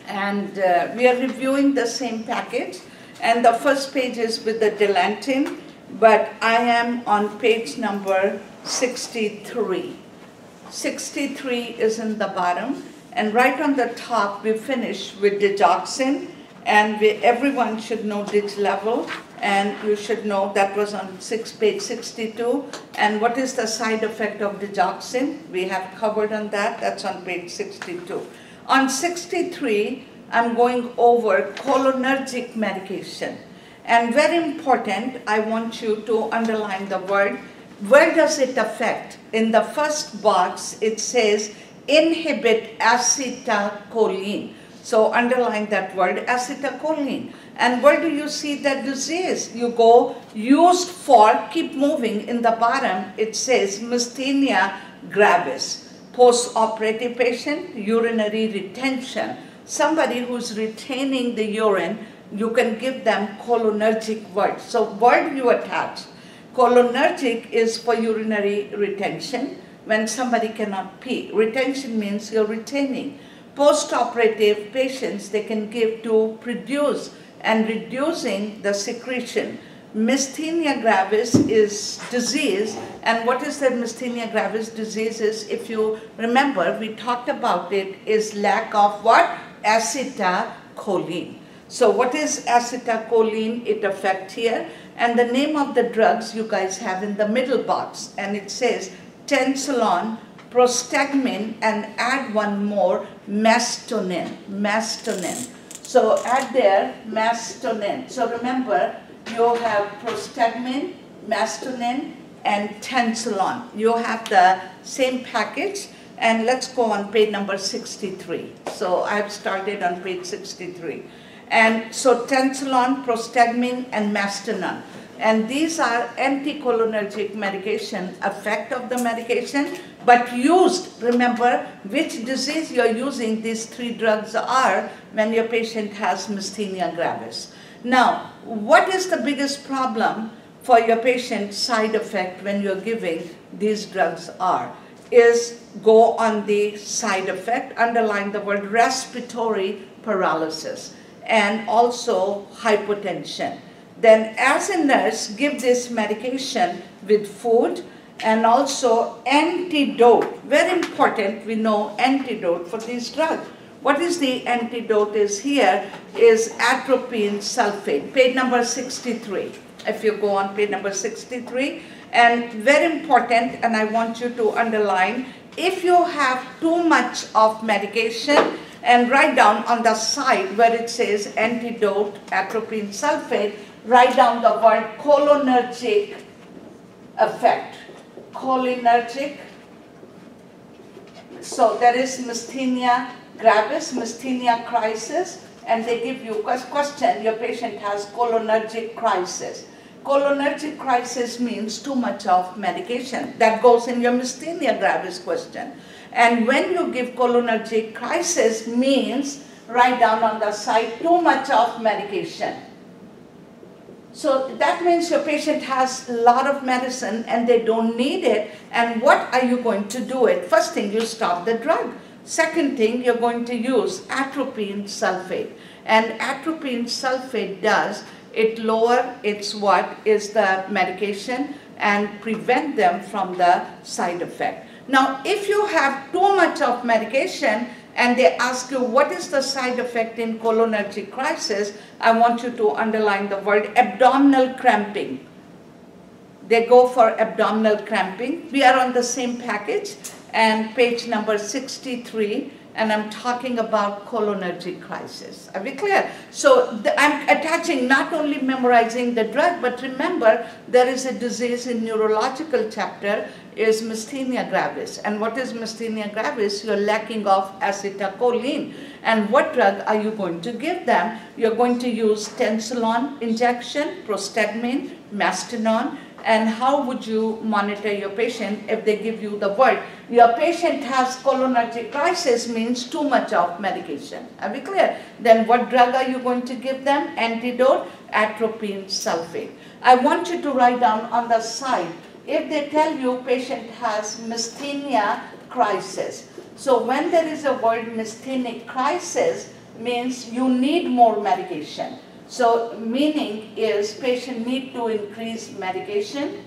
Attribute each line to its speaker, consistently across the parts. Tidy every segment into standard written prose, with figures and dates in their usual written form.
Speaker 1: And we are reviewing the same package, and the first page is with the Dilantin, but I am on page number 63. 63 is in the bottom, and right on the top we finish with digoxin, and everyone should know dig level, and you should know that was on page 62. And what is the side effect of digoxin? We have covered on that. That's on page 62. On 63, I'm going over cholinergic medication. And very important, I want you to underline the word. Where does it affect? In the first box, it says inhibit acetylcholine. So underline that word, acetylcholine. And where do you see that disease? You go used for, keep moving, in the bottom, it says myasthenia gravis. Post-operative patient, urinary retention. Somebody who's retaining the urine, you can give them cholinergic word. So word you attach. Cholinergic is for urinary retention, when somebody cannot pee. Retention means you're retaining. Post-operative patients, they can give to produce and reducing the secretion. Myasthenia gravis is disease, and what is that myasthenia gravis disease is, if you remember, we talked about it, is lack of what? Acetylcholine. So what is acetylcholine? It affects here, and the name of the drugs you guys have in the middle box, and it says tensolon, prostagmin, and add one more, mastonin. So add there mastonin. So remember, you have prostagmin, mastonin, and tensolon. You have the same package, and let's go on page number 63. So I've started on page 63. And so tensolon, prostagmin, and mastonin. And these are anticholinergic medication, effect of the medication, but used, remember, which disease you're using these three drugs are when your patient has myasthenia gravis. Now, what is the biggest problem for your patient side effect when you're giving these drugs are? Is go on the side effect, underline the word respiratory paralysis, and also hypotension. Then as a nurse, give this medication with food and also antidote. Very important, we know antidote for these drugs. What is the antidote is here is atropine sulfate, page number 63. If you go on page number 63, and very important, and I want you to underline, if you have too much of medication, and write down on the side where it says antidote, atropine sulfate, write down the word cholinergic effect. Cholinergic. So there is myasthenia gravis, myasthenia crisis, and they give you a question, your patient has cholinergic crisis. Cholinergic crisis means too much of medication. That goes in your myasthenia gravis question. And when you give cholinergic crisis means, write down on the side, too much of medication. So that means your patient has a lot of medicine and they don't need it. And what are you going to do it? First thing, you stop the drug. Second thing, you're going to use atropine sulfate. And atropine sulfate does, it lower its what is the medication and prevent them from the side effect. Now, if you have too much of medication and they ask you what is the side effect in cholinergic crisis, I want you to underline the word abdominal cramping. They go for abdominal cramping. We are on the same package and page number 63, and I'm talking about cholinergic crisis. Are we clear? So I'm attaching, not only memorizing the drug, but remember there is a disease in neurological chapter is myasthenia gravis. And what is myasthenia gravis? You're lacking of acetylcholine. And what drug are you going to give them? You're going to use tensolon injection, prostagmin, mastonin. And how would you monitor your patient if they give you the word? Your patient has cholinergic crisis means too much of medication. Are we clear? Then what drug are you going to give them? Antidote, atropine sulfate. I want you to write down on the side, if they tell you patient has myasthenia crisis. So when there is a word myasthenic crisis, means you need more medication. So meaning is patient need to increase medication.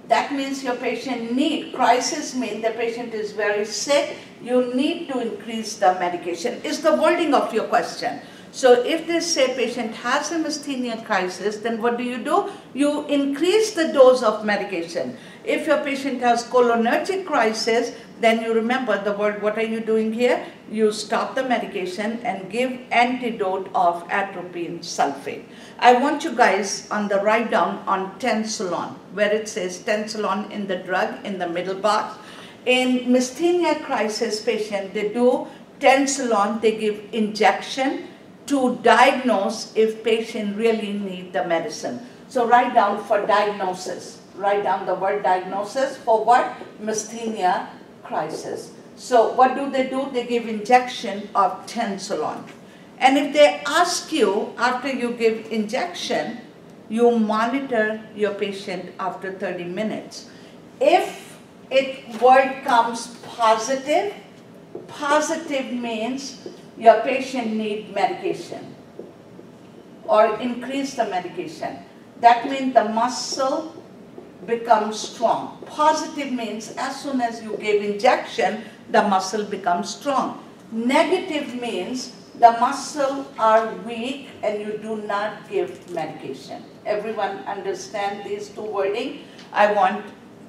Speaker 1: That means your patient need, crisis means the patient is very sick, you need to increase the medication, is the wording of your question. So if they say patient has a myasthenia crisis, then what do? You increase the dose of medication. If your patient has cholinergic crisis, then you remember the word, what are you doing here? You stop the medication and give antidote of atropine sulfate. I want you guys on the write down on tensolon, where it says tensolon in the drug in the middle box. In myasthenia crisis patient, they do tensolon, they give injection to diagnose if patient really need the medicine. So write down for diagnosis. Write down the word diagnosis for what? Myasthenia crisis. So what do? They give injection of tensolon. And if they ask you after you give injection, you monitor your patient after 30 minutes. If word comes positive, positive means your patient need medication or increase the medication. That means the muscle becomes strong. Positive means as soon as you give injection, the muscle becomes strong. Negative means the muscle are weak and you do not give medication. Everyone understand these two wording? I want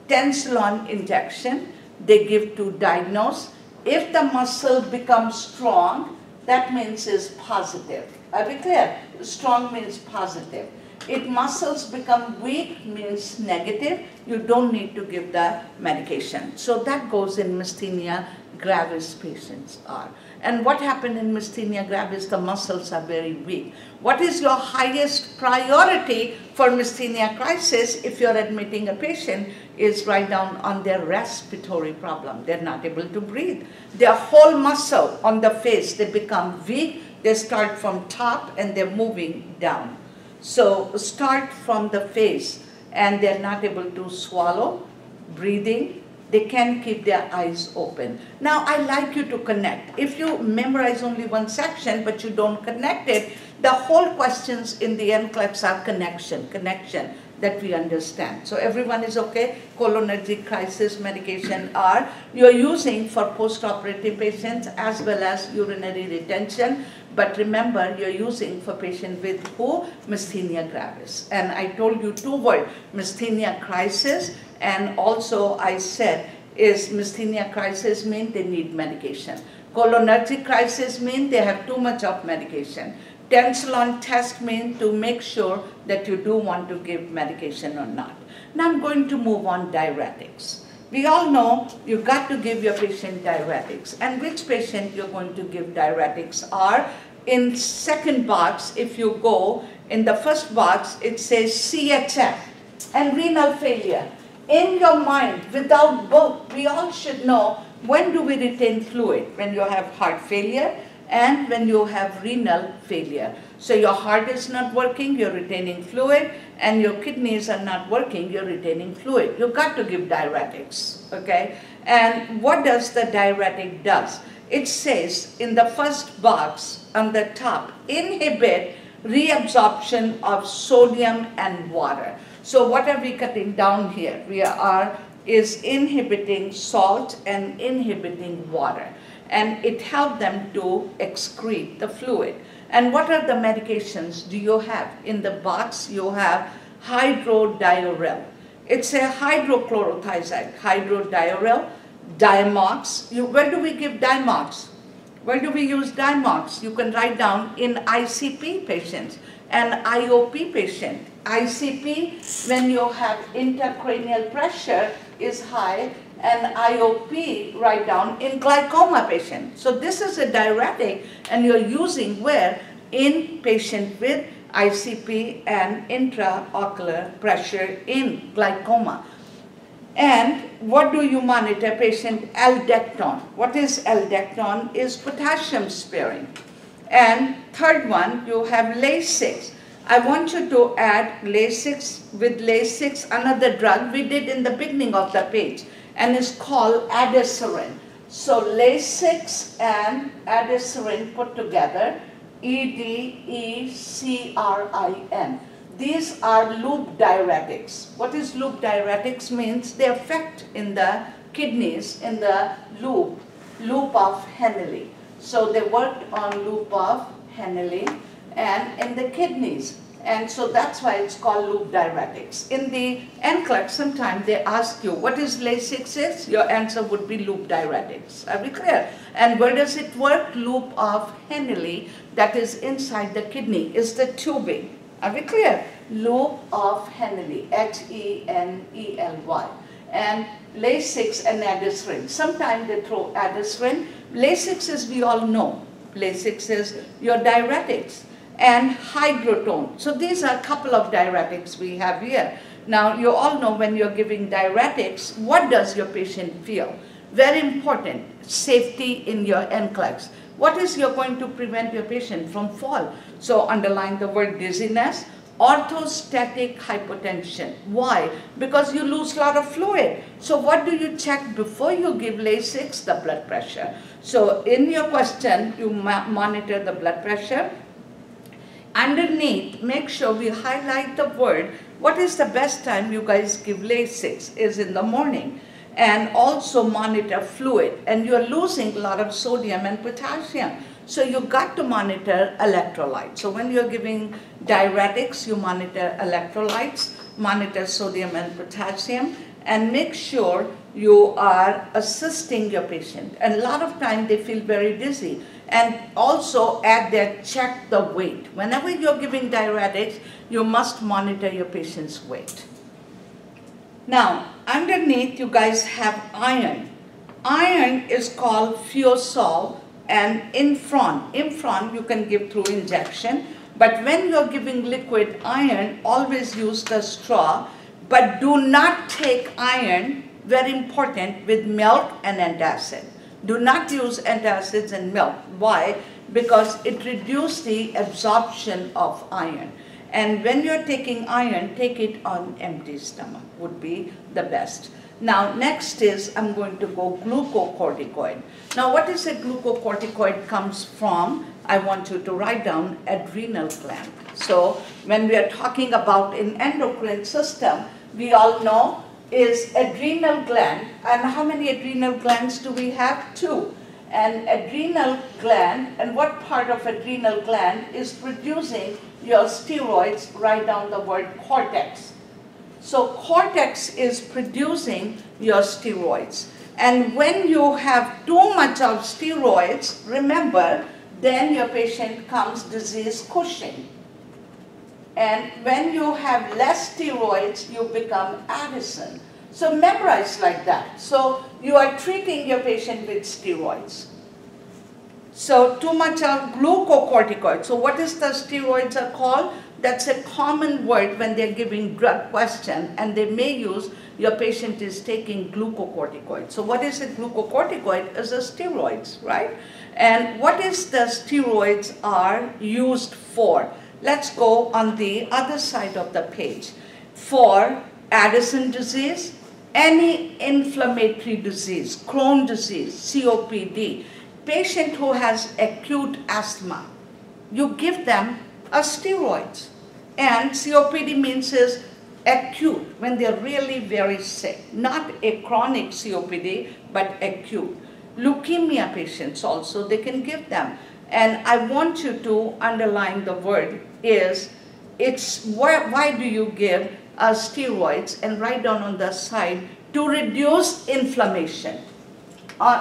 Speaker 1: tensolon injection, they give to diagnose. If the muscle becomes strong, that means is positive. Are we clear? Strong means positive. If muscles become weak means negative, you don't need to give the medication. So that goes in myasthenia gravis patients are. And what happened in myasthenia gravis? The muscles are very weak. What is your highest priority for myasthenia crisis if you're admitting a patient is write down on their respiratory problem. They're not able to breathe. Their whole muscle on the face, they become weak. They start from top and they're moving down. So start from the face and they're not able to swallow, breathing. They can keep their eyes open. Now, I like you to connect. If you memorize only one section, but you don't connect it, the whole questions in the Nclex are connection that we understand. So everyone is okay? Cholinergic crisis medication are you're using for post-operative patients as well as urinary retention. But remember, you're using for patient with who? Myasthenia gravis. And I told you two words, myasthenia crisis, and also I said is myasthenia crisis mean they need medication. Cholinergic crisis mean they have too much of medication. Tensolon test mean to make sure that you do want to give medication or not. Now I'm going to move on diuretics. We all know you got to give your patient diuretics. And which patient you're going to give diuretics are? In second box, if you go, in the first box, it says CHF and renal failure. In your mind, without both, we all should know when do we retain fluid? When you have heart failure and when you have renal failure. So your heart is not working, you're retaining fluid, and your kidneys are not working, you're retaining fluid. You've got to give diuretics, okay? And what does the diuretic does? It says in the first box on the top, inhibit reabsorption of sodium and water. So what are we cutting down here? We is inhibiting salt and inhibiting water. And it helps them to excrete the fluid. And what are the medications do you have? In the box, you have hydrodiurel. It's a hydrochlorothiazide, hydrodiurel, Diamox. Where do we give Diamox? Where do we use Diamox? You can write down in ICP patients and IOP patient. ICP, when you have intracranial pressure is high, and IOP, write down in glaucoma patient. So this is a diuretic, and you're using where? In patient with ICP and intraocular pressure in glaucoma. And what do you monitor patient? Aldactone. What is aldactone? Is potassium sparing. And third one, you have Lasix. I want you to add Lasix, with Lasix, another drug we did in the beginning of the page, and it's called Adasirin. So Lasix and adicrin put together, EDECRIN. These are loop diuretics. What is loop diuretics means? They affect in the kidneys in the loop of Henle. So they worked on loop of Henle and in the kidneys. And so that's why it's called loop diuretics. In the Nclex, sometimes they ask you, what is Lasix is? Your answer would be loop diuretics. Are we clear? And where does it work? Loop of Henle, that is inside the kidney, is the tubing. Are we clear? Loop of Henle, Henely. And Lasix and adicrin. Sometimes they throw adicrin. Lasix is, we all know, Lasix is your diuretics. And hygrotone. So these are a couple of diuretics we have here. Now you all know when you're giving diuretics, what does your patient feel? Very important, safety in your Nclex. What is you're going to prevent your patient from fall? So underline the word dizziness, orthostatic hypotension. Why? Because you lose a lot of fluid. So what do you check before you give Lasix? The blood pressure. So in your question, you monitor the blood pressure. Underneath, make sure we highlight the word, what is the best time you guys give Lasix is in the morning. And also monitor fluid. And you're losing a lot of sodium and potassium. So you got to monitor electrolytes. So when you're giving diuretics, you monitor electrolytes, monitor sodium and potassium, and make sure you are assisting your patient. And a lot of time they feel very dizzy. And also add that check the weight. Whenever you're giving diuretics, you must monitor your patient's weight. Now, underneath you guys have iron. Iron is called Fiosol and Infron. Infron you can give through injection, but when you're giving liquid iron, always use the straw, but do not take iron, very important, with milk and antacid. Do not use antacids in milk. Why? Because it reduces the absorption of iron. And when you're taking iron, take it on empty stomach would be the best. Now next is, I'm going to go glucocorticoid. Now what is a glucocorticoid comes from? I want you to write down adrenal gland. So when we are talking about in endocrine system, we all know is adrenal gland. And how many adrenal glands do we have? 2. And adrenal gland, and what part of adrenal gland is producing your steroids? Write down the word cortex. So cortex is producing your steroids. And when you have too much of steroids, remember, then your patient comes disease Cushing. And when you have less steroids, you become Addison. So memorize like that. So you are treating your patient with steroids. So too much of glucocorticoid. So what is the steroids are called? That's a common word when they're giving drug question, and they may use your patient is taking glucocorticoid. So what is a glucocorticoid? Is a steroids, right? And what is the steroids are used for? Let's go on the other side of the page. For Addison disease, any inflammatory disease, Crohn's disease, COPD, patient who has acute asthma, you give them a steroids. And COPD means is acute, when they're really very sick, not a chronic COPD, but acute. Leukemia patients also, they can give them. And I want you to underline the word is, it's why do you give steroids, and write down on the side, to reduce inflammation.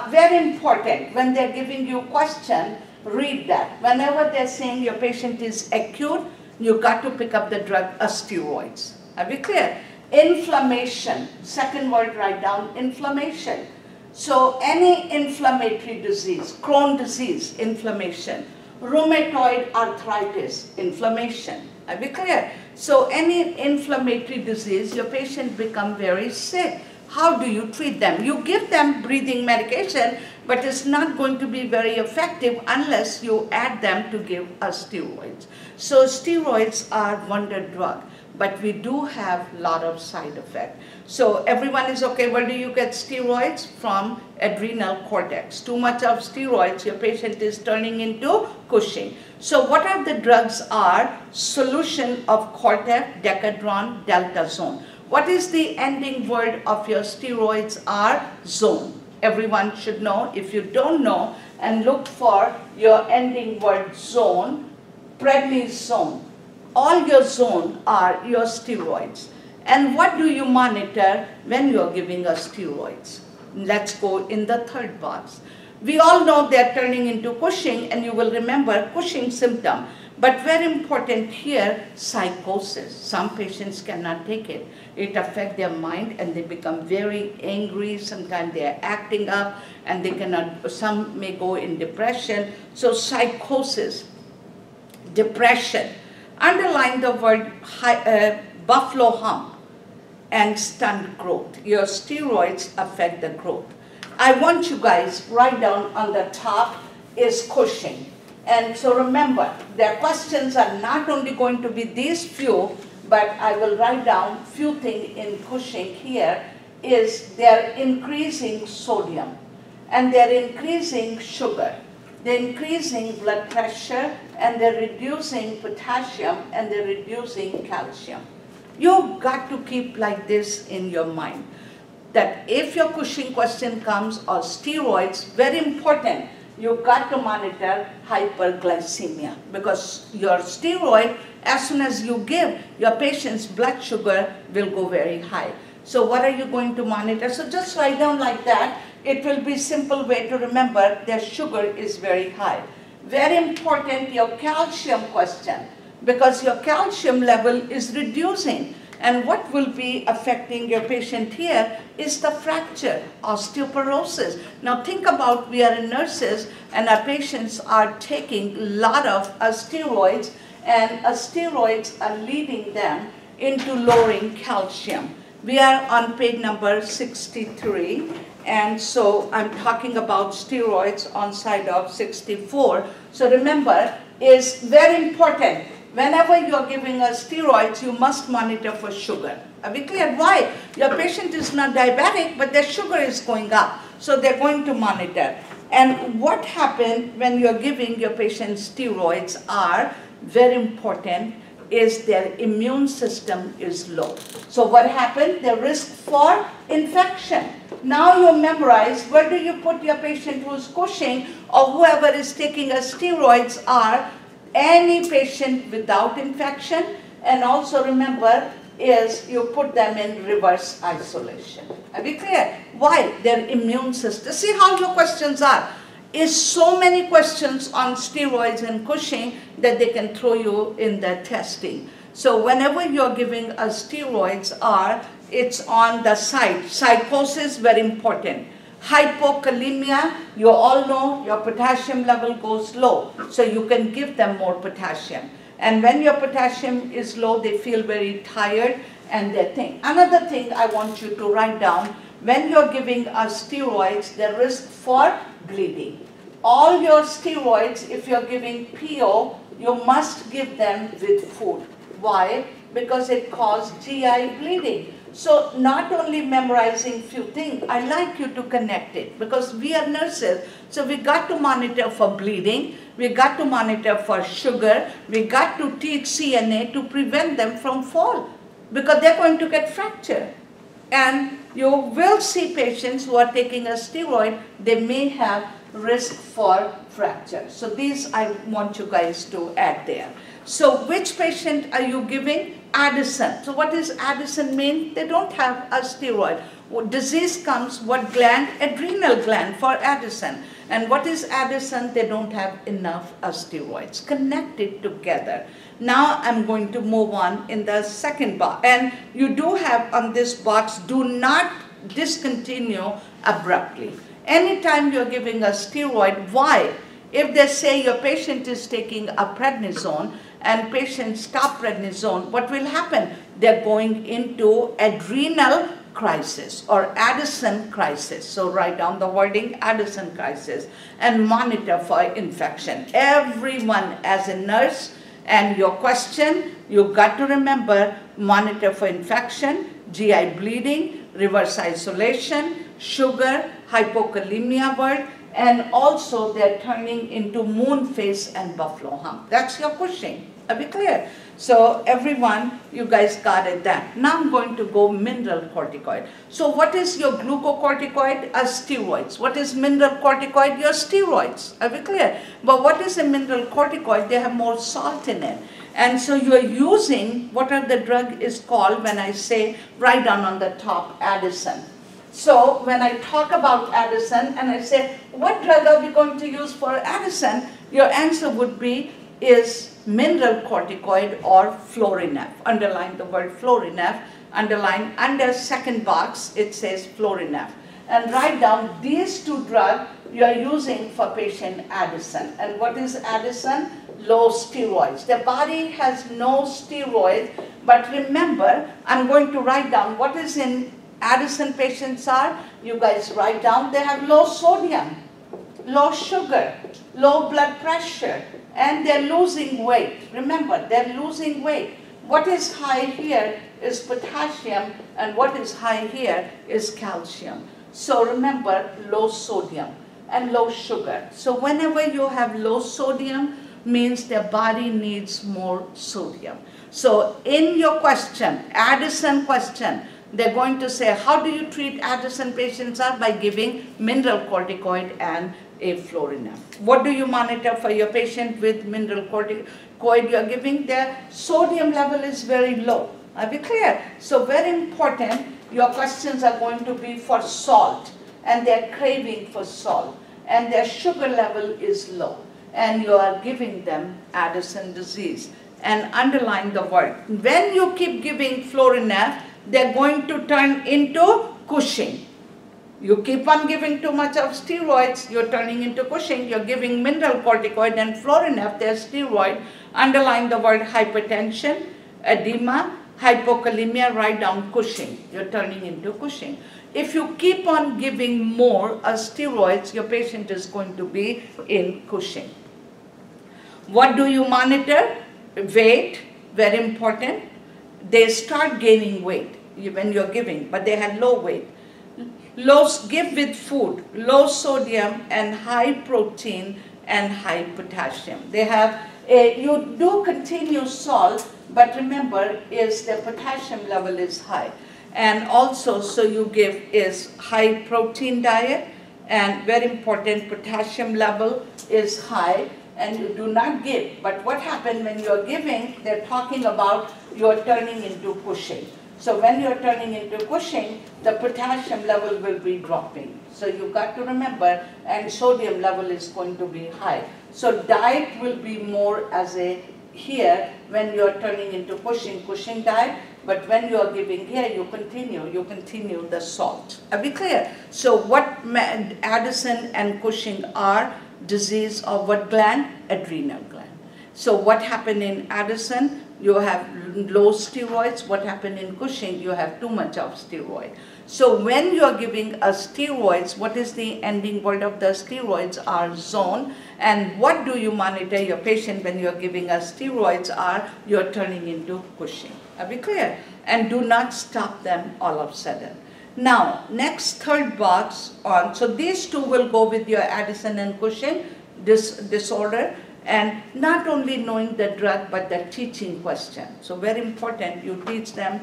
Speaker 1: Very important, when they're giving you question, read that. Whenever they're saying your patient is acute, you got to pick up the drug steroids. Are we clear? Inflammation, second word, write down inflammation. So any inflammatory disease, Crohn's disease, inflammation. Rheumatoid arthritis, inflammation. Are we clear? So any inflammatory disease, your patient become very sick. How do you treat them? You give them breathing medication, but it's not going to be very effective unless you add them to give us steroids. So steroids are wonder drug, but we do have a lot of side effects. So everyone is okay, where do you get steroids? From adrenal cortex. Too much of steroids, your patient is turning into Cushing. So what are the drugs are? Solution of Cortef, Decadron, Deltazone. What is the ending word of your steroids are? Zone. Everyone should know. If you don't know, and look for your ending word zone, prednisone. All your zone are your steroids. And what do you monitor when you're giving us steroids? Let's go in the third box. We all know they're turning into Cushing, and you will remember Cushing symptom. But very important here, psychosis. Some patients cannot take it. It affects their mind and they become very angry. Sometimes they are acting up and they cannot, some may go in depression. So psychosis, depression. Underline the word buffalo hump and stunt growth. Your steroids affect the growth. I want you guys write down on the top is Cushing. And so remember, their questions are not only going to be these few, but I will write down few things in Cushing here is they're increasing sodium and they're increasing sugar. They're increasing blood pressure and they're reducing potassium and they're reducing calcium. You've got to keep like this in your mind that if your Cushing question comes or steroids, very important, you've got to monitor hyperglycemia because your steroid, as soon as you give, your patient's blood sugar will go very high. So what are you going to monitor? So just write down like that. It will be a simple way to remember their sugar is very high. Very important, your calcium question, because your calcium level is reducing. And what will be affecting your patient here is the fracture, osteoporosis. Now think about, we are nurses and our patients are taking a lot of steroids, and steroids are leading them into lowering calcium. We are on page number 63, and so I'm talking about steroids on side of 64. So remember, is very important. Whenever you're giving us steroids, you must monitor for sugar. Are we clear? Why? Your patient is not diabetic, but their sugar is going up. So they're going to monitor. And what happens when you're giving your patient steroids are very important is their immune system is low. So what happened? The risk for infection. Now you memorize, where do you put your patient who's Cushing or whoever is taking a steroids are any patient without infection, and also remember is you put them in reverse isolation. Are we clear? Why? Their immune system. See how your questions are. Is so many questions on steroids and Cushing that they can throw you in the testing. So whenever you're giving a steroids are, it's on the side. Psychosis, very important. Hypokalemia, you all know your potassium level goes low, so you can give them more potassium. And when your potassium is low, they feel very tired and they think. Another thing I want you to write down, when you're giving us steroids, the risk for bleeding. All your steroids, if you're giving PO, you must give them with food. Why? Because it causes GI bleeding. So not only memorizing few things, I like you to connect it because we are nurses. So we got to monitor for bleeding, we got to monitor for sugar, we got to teach CNA to prevent them from fall because they're going to get fractured. And you will see patients who are taking a steroid, they may have risk for fracture. So these I want you guys to add there. So which patient are you giving? Addison. So what does Addison mean? They don't have a steroid. What disease comes, what gland? Adrenal gland for Addison. And what is Addison? They don't have enough steroids. Connect it together. Now I'm going to move on in the second box. And you do have on this box, do not discontinue abruptly. Anytime you're giving a steroid, why? If they say your patient is taking a prednisone and patient stop prednisone, what will happen? They're going into adrenal crisis or Addison crisis. So write down the wording Addison crisis and monitor for infection. Everyone as a nurse and your question, you've got to remember monitor for infection, GI bleeding, reverse isolation, sugar, hypokalemia word, and also they're turning into moon face and buffalo hump. That's your Cushing. Are we clear? So everyone, you guys got it then. Now I'm going to go mineral corticoid. So what is your glucocorticoid? Steroids. What is mineral corticoid? Your steroids. Are we clear? But what is a mineral corticoid? They have more salt in it. And so you are using, what are the drug is called when I say, write down on the top, Addison. So when I talk about Addison and I say, what drug are we going to use for Addison? Your answer would be, is mineral corticoid or Florinef. Underline the word Florinef. Underline under second box, it says Florinef. And write down these two drugs you are using for patient Addison. And what is Addison? Low steroids. The body has no steroids, but remember, I'm going to write down what is in Addison patients are. You guys write down, they have low sodium, low sugar, low blood pressure, and they're losing weight. Remember, they're losing weight. What is high here is potassium, and what is high here is calcium. So remember, low sodium and low sugar. So whenever you have low sodium, means their body needs more sodium. So in your question, Addison question, they're going to say, how do you treat Addison patients? Are by giving mineral corticoid and a Florinef. What do you monitor for your patient with mineral corticoid you're giving? Their sodium level is very low. Are we clear? So very important, your questions are going to be for salt, and they're craving for salt, and their sugar level is low, and you are giving them Addison disease. And underline the word. When you keep giving Florinef, they're going to turn into Cushing. You keep on giving too much of steroids, you're turning into Cushing. You're giving mineral corticoid and Florinef, they're steroid. Underline the word hypertension, edema, hypokalemia, write down Cushing. You're turning into Cushing. If you keep on giving more steroids, your patient is going to be in Cushing. What do you monitor? Weight, very important. They start gaining weight when you're giving, but they had low weight. Give with food, low sodium and high protein and high potassium. They have you do continue salt, but remember is the potassium level is high. And also, so you give is high protein diet, and very important, potassium level is high, and you do not give. But what happened when you're giving, they're talking about you're turning into Cushing. So when you're turning into Cushing, the potassium level will be dropping. So you've got to remember, and sodium level is going to be high. So diet will be more as a here when you're turning into Cushing diet, but when you're giving here, you continue the salt. Are we clear? So what Addison and Cushing are? Disease of what gland? Adrenal gland. So what happened in Addison? You have low steroids. What happened in Cushing? You have too much of steroid. So when you are giving a steroids, what is the ending word of the steroids? Are zone. And what do you monitor your patient when you are giving a steroids? Are you're turning into Cushing. Are we clear? And do not stop them all of a sudden. Now, next third box on, so these two will go with your Addison and Cushing disorder, and not only knowing the drug, but the teaching question. So very important, you teach them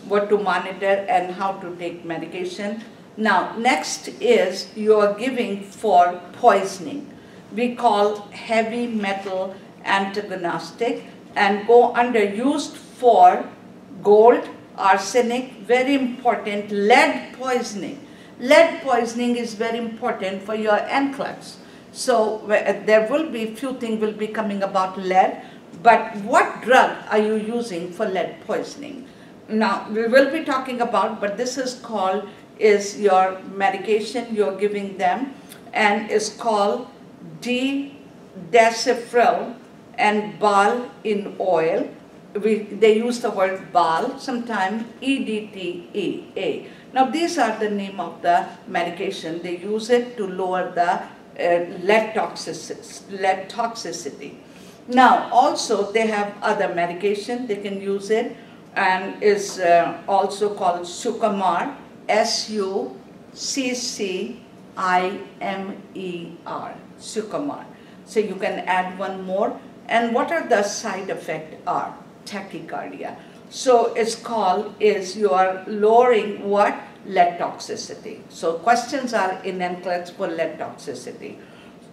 Speaker 1: what to monitor and how to take medication. Now, next is you are giving for poisoning. We call heavy metal antagonistic and go under used for gold, arsenic, very important, lead poisoning. Lead poisoning is very important for your Nclex. So there will be few things will be coming about lead, but what drug are you using for lead poisoning? Now we will be talking about, but this is called, is your medication you're giving them, and is called decifril and ball in oil. They use the word ball, sometimes EDTA. Now these are the name of the medication. They use it to lower the lead toxicity. Now also they have other medication, they can use it, and is also called Sucamar, SUCCAMAR, Sucumar. So you can add one more. And what are the side effects are? Tachycardia. So it's called is you are lowering what? Lead toxicity. So questions are in Nclex for lead toxicity.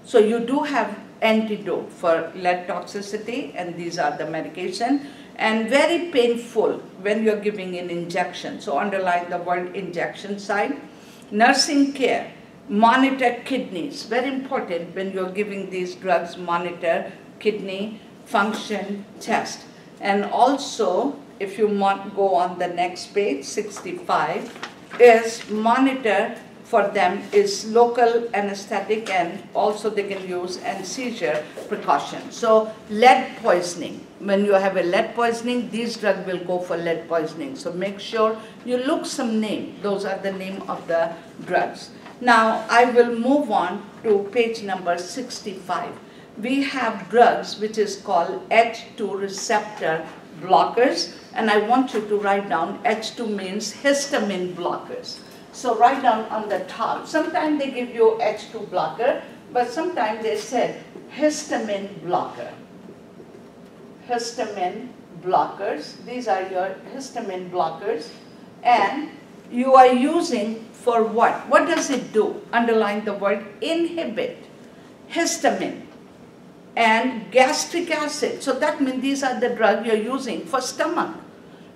Speaker 1: So you do have antidote for lead toxicity, and these are the medication, and very painful when you're giving an injection. So underline the word injection side. Nursing care, monitor kidneys, very important when you're giving these drugs, monitor kidney function test. And also, if you want go on the next page, 65, is monitor for them is local anesthetic, and also they can use and seizure precaution. So lead poisoning, when you have a lead poisoning, these drugs will go for lead poisoning. So make sure you look some name, those are the name of the drugs. Now I will move on to page number 65. We have drugs which is called H2 receptor blockers, and I want you to write down H2 means histamine blockers. So write down on the top. Sometimes they give you H2 blocker, but sometimes they said histamine blocker. Histamine blockers. These are your histamine blockers. And you are using for what? What does it do? Underline the word inhibit. Histamine and gastric acid. So that means these are the drugs you're using for stomach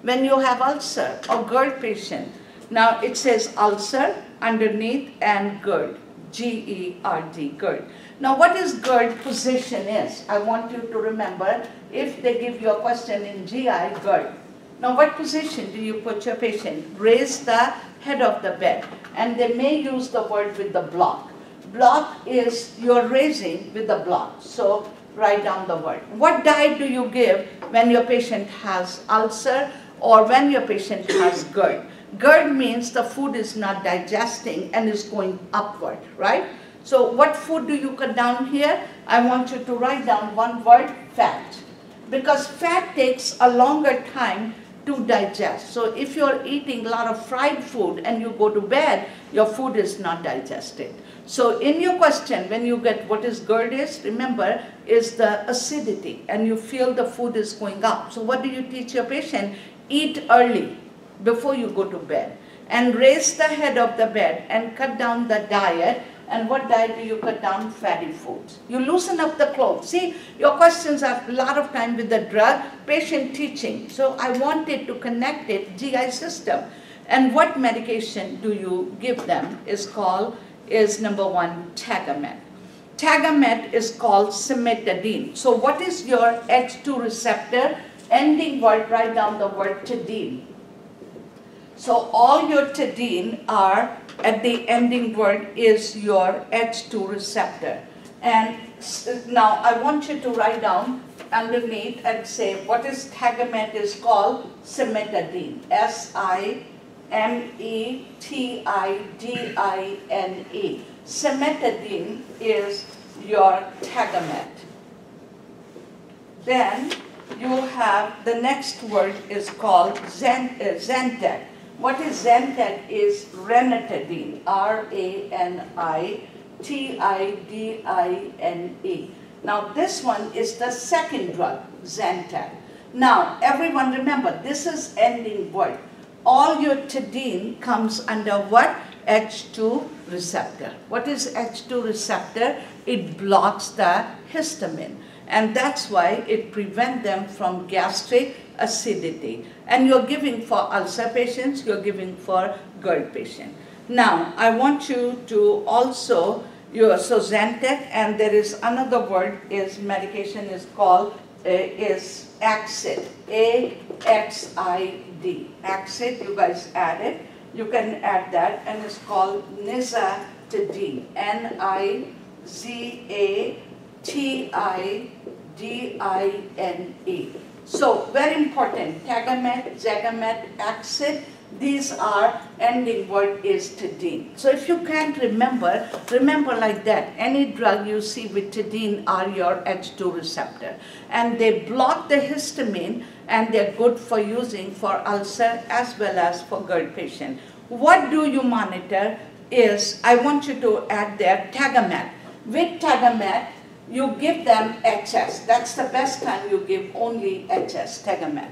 Speaker 1: when you have ulcer or GERD patient. Now it says ulcer underneath and GERD, G-E-R-D, GERD. Now what is GERD position is? I want you to remember if they give you a question in GI, GERD. Now what position do you put your patient? Raise the head of the bed, and they may use the word with the block. Block is you're raising with the block. So write down the word. What diet do you give when your patient has ulcer or when your patient has GERD? GERD means the food is not digesting and is going upward, right? So what food do you cut down here? I want you to write down one word, fat. Because fat takes a longer time to digest. So if you're eating a lot of fried food and you go to bed, your food is not digested. So in your question, when you get what is GERD is, remember, is the acidity and you feel the food is going up. So what do you teach your patient? Eat early before you go to bed and raise the head of the bed and cut down the diet. And what diet do you cut down? Fatty foods. You loosen up the clothes. See, your questions are a lot of time with the drug, patient teaching. So I wanted to connect it, GI system. And what medication do you give them is called, is number one, Tagamet. Tagamet is called cimetidine. So what is your H2 receptor? Ending word, write down the word tadine. So all your tadine are at the ending word is your H2 receptor. And now I want you to write down underneath and say what is Tagamet is called cimetidine. S-I-M-E-T-I-D-I-N-E. Cimetidine is your Tagamet. Then you have the next word is called Zantac. What is Zantac is ranitidine, R-A-N-I-T-I-D-I-N-E. Now this one is the second drug, Zantac. Now everyone remember, this is ending word. All your tadine comes under what? H2 receptor. What is H2 receptor? It blocks the histamine. And that's why it prevents them from gastric acidity. And you're giving for ulcer patients, you're giving for GERD patient. Now, I want you to also, so Zantac, and there is another word is medication is called, is Axid, A-X-I-D. Axid, you guys add it. You can add that, and it's called Nizatidine, N-I-Z-A-T-I-D-I-N-E. So, very important, Tagamet, Zagamet, Axid, these are ending word is tadine. So if you can't remember, remember like that. Any drug you see with tadine are your H2 receptor. And they block the histamine and they're good for using for ulcer as well as for GERD patient. What do you monitor? is, I want you to add there Tagamet. With Tagamet, you give them HS. That's the best time you give only HS, Tagamet.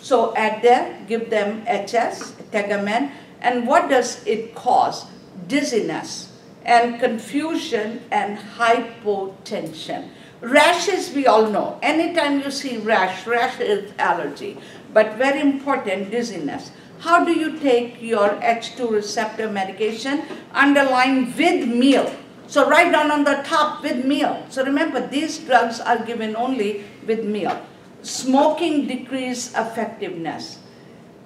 Speaker 1: So add there, give them HS, Tagamet. And what does it cause? Dizziness and confusion and hypotension. Rashes, we all know. Anytime you see rash is allergy. But very important, dizziness. How do you take your H2 receptor medication? Underline with meal. So write down on the top with meal. So remember, these drugs are given only with meal. Smoking decrease effectiveness.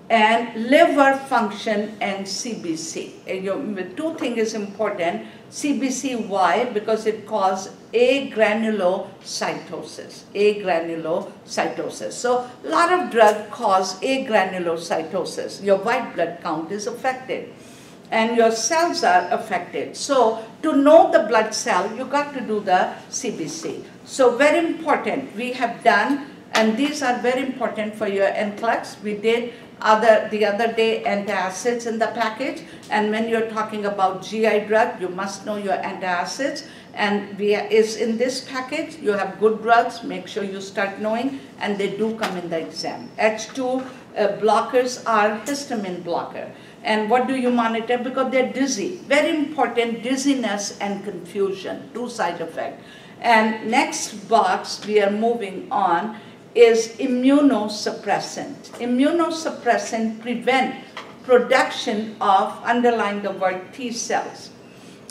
Speaker 1: And liver function and CBC. And two things is important. CBC, why? Because it causes agranulocytosis. Agranulocytosis. So a lot of drugs cause agranulocytosis. Your white blood count is affected. And your cells are affected. So to know the blood cell, you got to do the CBC. So very important. We have done, and these are very important for your Nclex. We did the other day antacids in the package, and when you're talking about GI drug, you must know your antacids, and is in this package. You have good drugs, make sure you start knowing, and they do come in the exam. H2 blockers are histamine blocker. And what do you monitor? Because they're dizzy. Very important, dizziness and confusion, two side effects. And next box we are moving on is immunosuppressant. Immunosuppressant prevent production of, underline the word, T cells,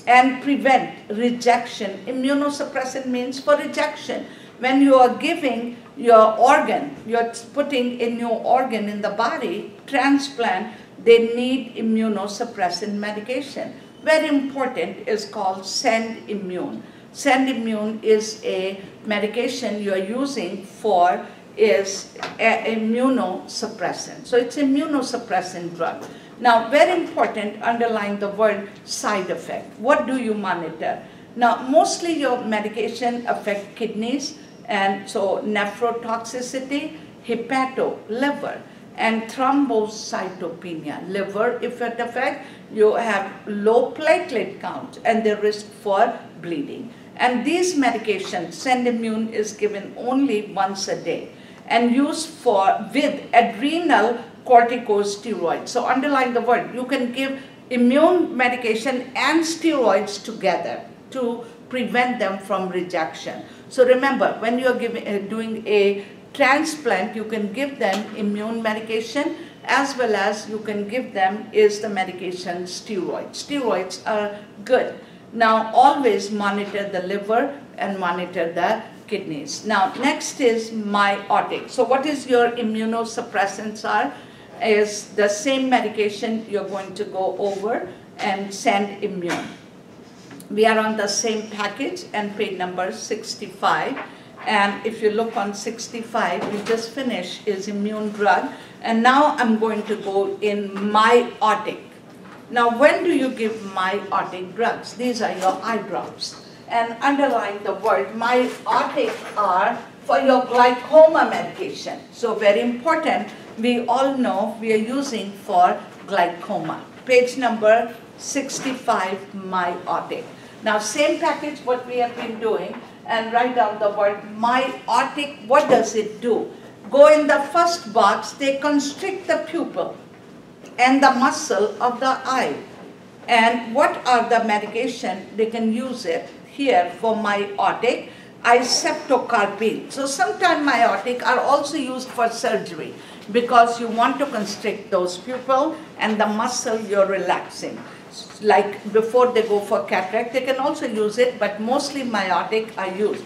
Speaker 1: and prevent rejection. Immunosuppressant means for rejection. When you are giving your organ, you're putting a new organ in the body, transplant, they need immunosuppressant medication. Very important is called Send Immune. Send Immune is a medication you are using for is immunosuppressant. So it's immunosuppressant drug. Now, very important, underline the word side effect. What do you monitor? Now, mostly your medication affect kidneys, and so nephrotoxicity, liver, and thrombocytopenia. Liver, if it affects, you have low platelet count and the risk for bleeding. And these medications, Send Immune is given only once a day and used with adrenal corticosteroids. So underline the word. You can give immune medication and steroids together to prevent them from rejection. So remember, when you're doing a transplant, you can give them immune medication as well as you can give them is the medication steroids. Steroids are good. Now always monitor the liver and monitor the kidneys. Now next is meiotic. So what is your immunosuppressants are? Is the same medication you're going to go over and Send Immune. We are on the same package and page number 65. And if you look on 65, we just finished is immune drug. And now I'm going to go in meiotic. Now when do you give meiotic drugs? These are your eye drops. And underline the word meiotic are for your glaucoma medication. So very important, we all know we are using for glaucoma. Page number 65, meiotic. Now same package what we have been doing, and write down the word meiotic. What does it do? Go in the first box, they constrict the pupil and the muscle of the eye. And what are the medication? They can use it here for meiotic, iseptocarpine. So sometimes meiotic are also used for surgery because you want to constrict those pupil and the muscle you're relaxing. Like before they go for cataract, they can also use it, but mostly meiotic are used.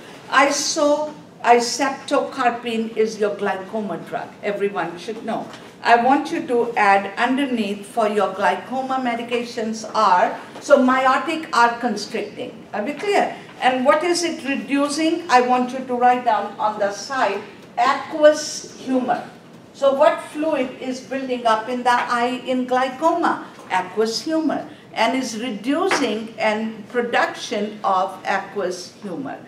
Speaker 1: Iseptocarpine is your glaucoma drug. Everyone should know. I want you to add underneath for your glaucoma medications are, so meiotic are constricting. Are we clear? And what is it reducing? I want you to write down on the side, aqueous humor. So what fluid is building up in the eye in glaucoma? Aqueous humor. And is reducing and production of aqueous humor.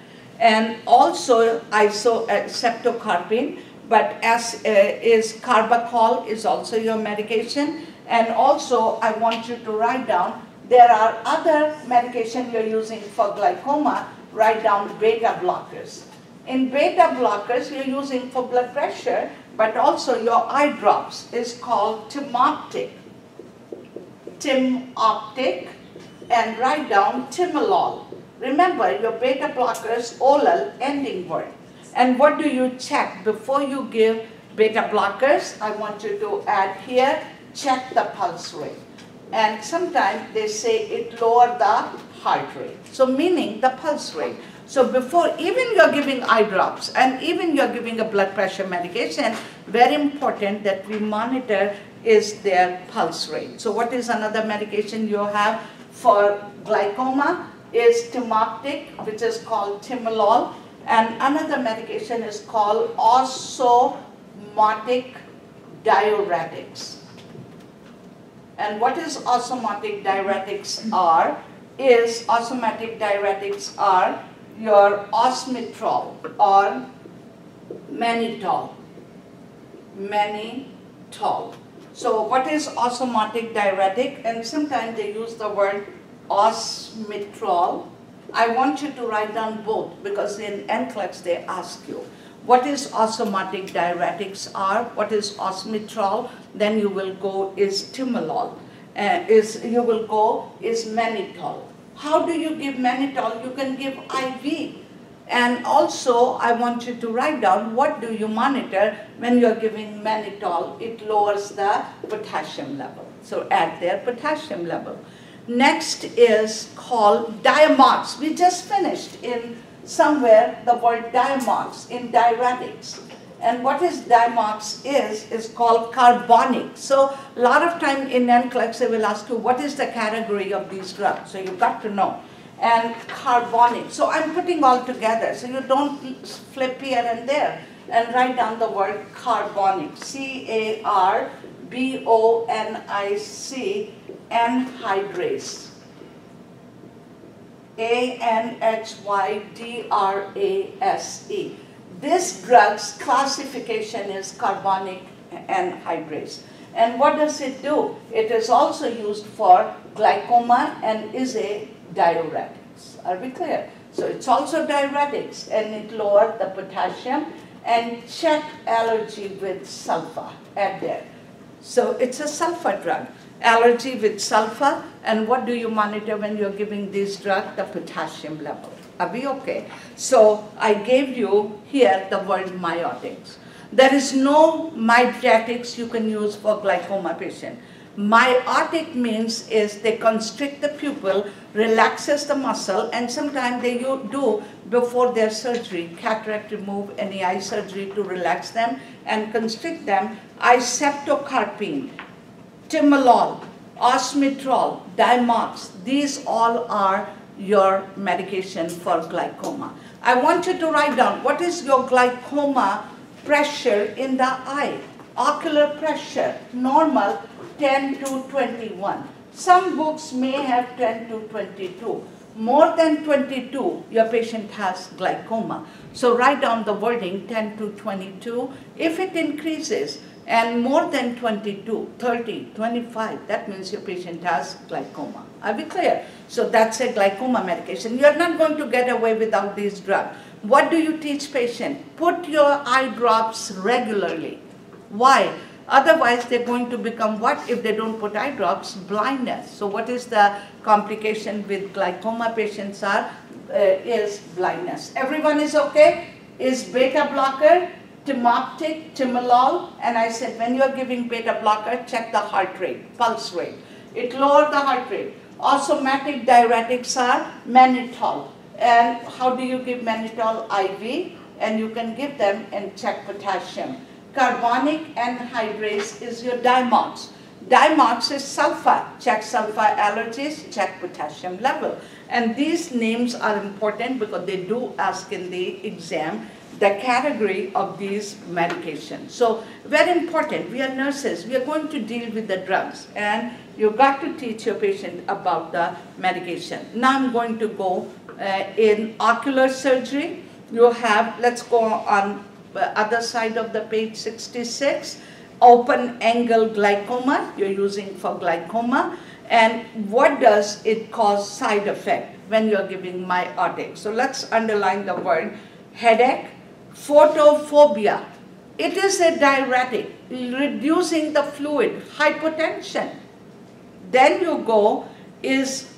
Speaker 1: And also iseptocarpine, but as is carbachol is also your medication. And also I want you to write down There are other medication you're using for glaucoma. Write down beta blockers. In beta blockers, you're using for blood pressure, but also your eye drops is called Timoptic. Timoptic, and write down Timolol. Remember, your beta blockers, oral ending word. And what do you check before you give beta blockers? I want you to add here, check the pulse rate. And sometimes they say it lower the heart rate. So meaning the pulse rate. So before even you're giving eye drops and even you're giving a blood pressure medication, very important that we monitor is their pulse rate. So what is another medication you have for glaucoma is Timoptic, which is called Timolol. And another medication is called osmotic diuretics. And what is osmotic diuretics are? Is osmotic diuretics are your osmitrol or mannitol. Mannitol. So what is osmotic diuretic? And sometimes they use the word osmitrol. I want you to write down both because in Nclex they ask you. What is osmotic diuretics are? What is osmitrol? Then you will go is timolol. You will go is mannitol. How do you give mannitol? You can give IV. And also, I want you to write down what do you monitor when you're giving mannitol. It lowers the potassium level. So add their potassium level. Next is called Diamox. We just finished in somewhere the word Diamox in diuretics. And what is Diamox is called carbonic. So a lot of time in Nclex they will ask you what is the category of these drugs. So you've got to know. And carbonic. So I'm putting all together so you don't flip here and there. And write down the word carbonic. C-A-R-B-O-N-I-C anhydrase. A-N-H-Y-D-R-A-S-E. This drug's classification is carbonic anhydrase. And what does it do? It is also used for glaucoma and is a diuretics. Are we clear? So it's also diuretics and it lowers the potassium. And check allergy with sulfur. Add there. So it's a sulfur drug. Allergy with sulfur, and what do you monitor when you're giving this drug? The potassium level. Are we okay? So I gave you here the word myotics. There is no mydatics you can use for glaucoma patient. Myotic means is they constrict the pupil, relaxes the muscle, and sometimes they do before their surgery, cataract remove, any eye surgery to relax them and constrict them, iseptocarpine, timolol, osmitrol, Diamox, these all are your medication for glaucoma. I want you to write down what is your glaucoma pressure in the eye. Ocular pressure, normal 10 to 21. Some books may have 10 to 22. More than 22, your patient has glaucoma. So write down the wording 10 to 22. If it increases, and more than 22, 30, 25, that means your patient has glaucoma. Are we clear? So that's a glaucoma medication. You're not going to get away without this drug. What do you teach patient? Put your eye drops regularly. Why? Otherwise, they're going to become what if they don't put eye drops? Blindness. So what is the complication with glaucoma patients is blindness. Everyone is okay? Is beta blocker, Timoptic, Timolol, and I said when you're giving beta blocker, check the heart rate, pulse rate. It lowers the heart rate. Osmotic diuretics are mannitol. And how do you give mannitol? IV, and you can give them and check potassium. Carbonic anhydrase is your Diamox. Diamox is sulfur. Check sulfur allergies, check potassium level. And these names are important because they do ask in the exam the category of these medications. So very important, we are nurses, we are going to deal with the drugs and you've got to teach your patient about the medication. Now I'm going to go in ocular surgery. You have, let's go on the other side of the page 66, open angle glaucoma, you're using for glaucoma. And what does it cause side effect when you're giving miotic? So let's underline the word headache, photophobia. It is a diuretic, reducing the fluid, hypotension. Then you go is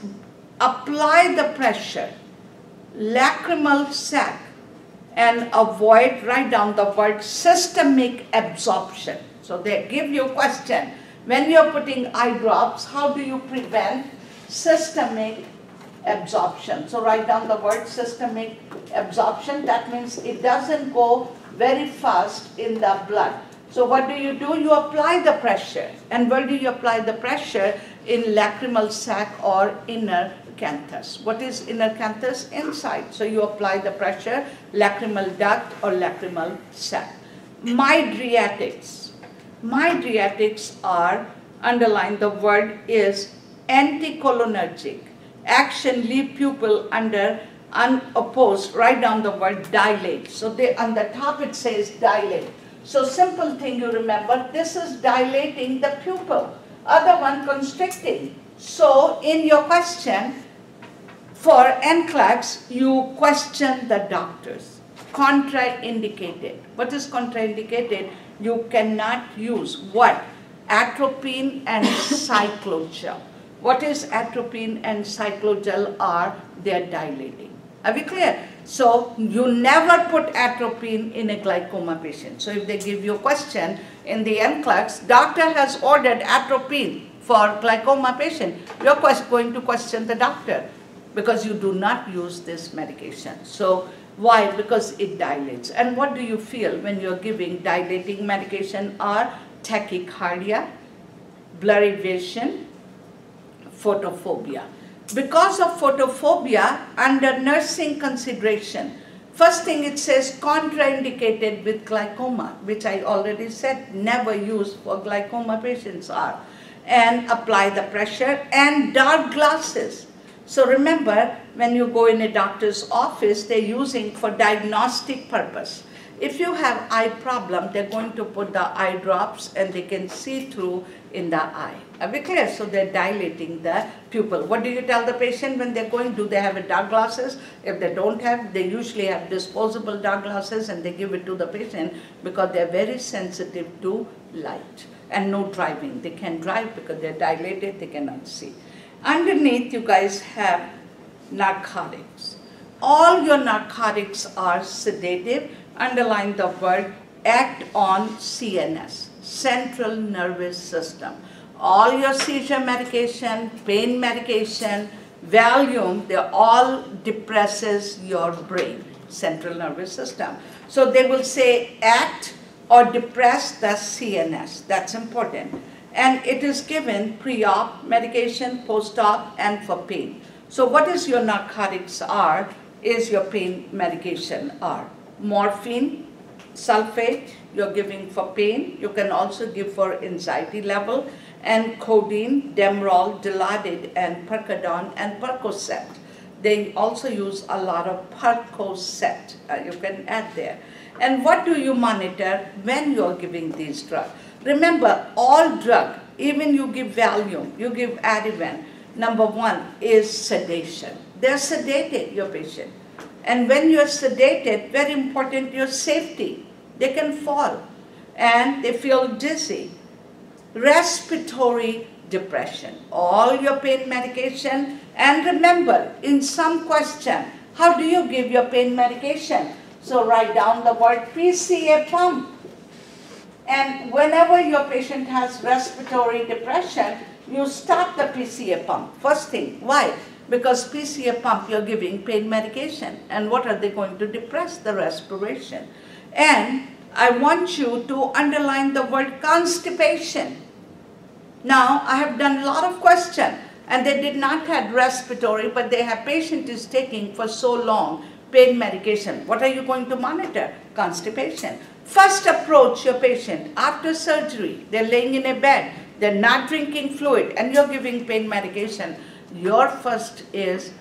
Speaker 1: apply the pressure, lacrimal sac, and avoid, write down the word systemic absorption. So they give you a question. When you're putting eye drops, how do you prevent systemic absorption? So write down the word systemic absorption. That means it doesn't go very fast in the blood. So what do? You apply the pressure. And where do you apply the pressure? In lacrimal sac or inner canthus. What is inner canthus? Inside. So you apply the pressure, lacrimal duct or lacrimal sac. Mydriatics. Mydriatics are, underline the word, is anticholinergic. Action leave pupil under unopposed. Write down the word dilate. So on the top it says dilate. So simple thing you remember, this is dilating the pupil. Other one constricting. So in your question, for Nclex, you question the doctors. Contraindicated. What is contraindicated? You cannot use what? Atropine and cyclogel. What is atropine and cyclogel are? They are dilating. Are we clear? So you never put atropine in a glaucoma patient. So if they give you a question in the Nclex, doctor has ordered atropine for glaucoma patient, you're going to question the doctor because you do not use this medication. So why? Because it dilates. And what do you feel when you're giving dilating medication? Are tachycardia, blurry vision, photophobia. Because of photophobia, under nursing consideration, first thing it says contraindicated with glaucoma, which I already said never used for glaucoma patients are. And apply the pressure and dark glasses. So remember, when you go in a doctor's office, they're using for diagnostic purpose. If you have eye problem, they're going to put the eye drops and they can see through in the eye. Are we clear? So they're dilating the pupil. What do you tell the patient when they're going? Do they have a dark glasses? If they don't have, they usually have disposable dark glasses and they give it to the patient because they're very sensitive to light. And no driving. They can drive because they're dilated, they cannot see. Underneath, you guys have narcotics. All your narcotics are sedative. Underline the word act on CNS, central nervous system. All your seizure medication, pain medication, Valium, they all depresses your brain, central nervous system. So they will say act or depress the CNS. That's important. And it is given pre-op medication, post-op, and for pain. So what is your narcotics are, is your pain medication are. Morphine, sulfate, you're giving for pain. You can also give for anxiety level. And codeine, Demerol, Dilaudid, and Percodone, and Percocet. They also use a lot of Percocet. You can add there. And what do you monitor when you're giving these drugs? Remember, all drug, even you give Valium, you give Ativan, number one is sedation. They're sedated, your patient. And when you're sedated, very important, your safety. They can fall and they feel dizzy. Respiratory depression, all your pain medication. And remember, in some question, how do you give your pain medication? So write down the word PCA pump. And whenever your patient has respiratory depression, you stop the PCA pump. First thing, why? Because PCA pump, you're giving pain medication. And what are they going to depress? The respiration. And I want you to underline the word constipation. Now, I have done a lot of questions, and they did not have respiratory, but they have patient is taking for so long pain medication. What are you going to monitor? Constipation. First approach your patient after surgery. They're laying in a bed. They're not drinking fluid, and you're giving pain medication. Your first is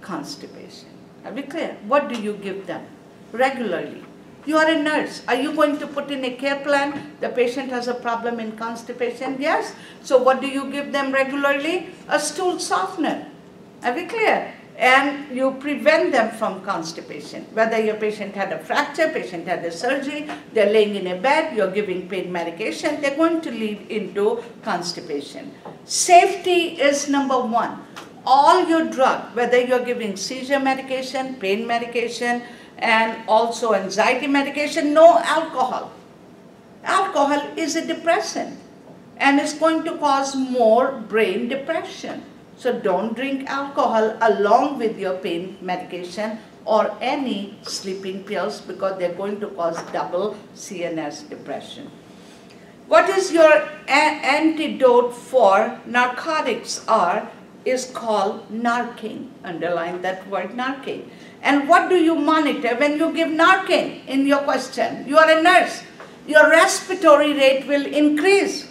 Speaker 1: constipation. Are we clear? What do you give them regularly? You are a nurse. Are you going to put in a care plan? The patient has a problem in constipation? Yes. So what do you give them regularly? A stool softener. Are we clear? And you prevent them from constipation. Whether your patient had a fracture, patient had a surgery, they're laying in a bed, you're giving pain medication, they're going to lead into constipation. Safety is number one. All your drug, whether you're giving seizure medication, pain medication, and also anxiety medication, no alcohol. Alcohol is a depressant and it's going to cause more brain depression. So don't drink alcohol along with your pain medication or any sleeping pills because they're going to cause double CNS depression. What is your antidote for narcotics is called Narcan. Underline that word Narcan. And what do you monitor when you give Narcan in your question? You are a nurse. Your respiratory rate will increase.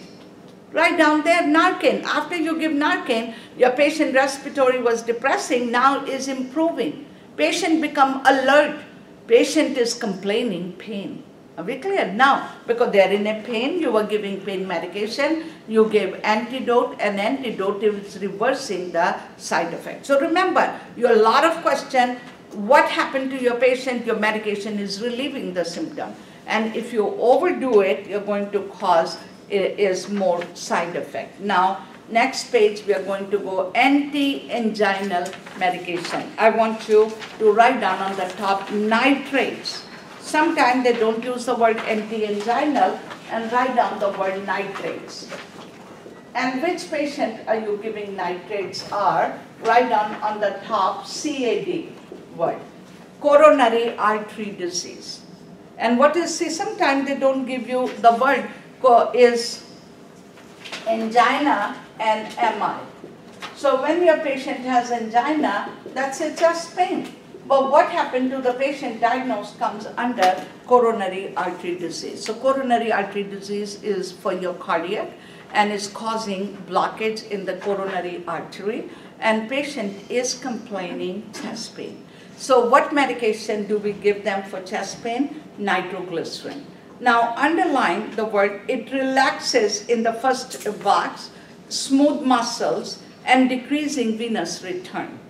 Speaker 1: Right down there, Narcan. After you give Narcan, your patient respiratory was depressing, now is improving. Patient become alert. Patient is complaining pain. Are we clear? Now, because they are in a pain, you were giving pain medication, you gave antidote, and antidote is reversing the side effect. So remember, your lot of question, what happened to your patient? Your medication is relieving the symptom. And if you overdo it, you're going to cause is more side effect. Now, next page we are going to go anti-anginal medication. I want you to write down on the top nitrates. Sometimes they don't use the word anti-anginal and write down the word nitrates. And which patient are you giving nitrates are? Write down on the top CAD word. Coronary artery disease. And what is, see, sometimes they don't give you the word is angina and MI. So when your patient has angina, that's a chest pain. But what happened to the patient diagnosed comes under coronary artery disease. So coronary artery disease is for your cardiac and is causing blockage in the coronary artery, and patient is complaining chest pain. So what medication do we give them for chest pain? Nitroglycerin. Now underline the word, it relaxes in the first box, smooth muscles and decreasing venous return.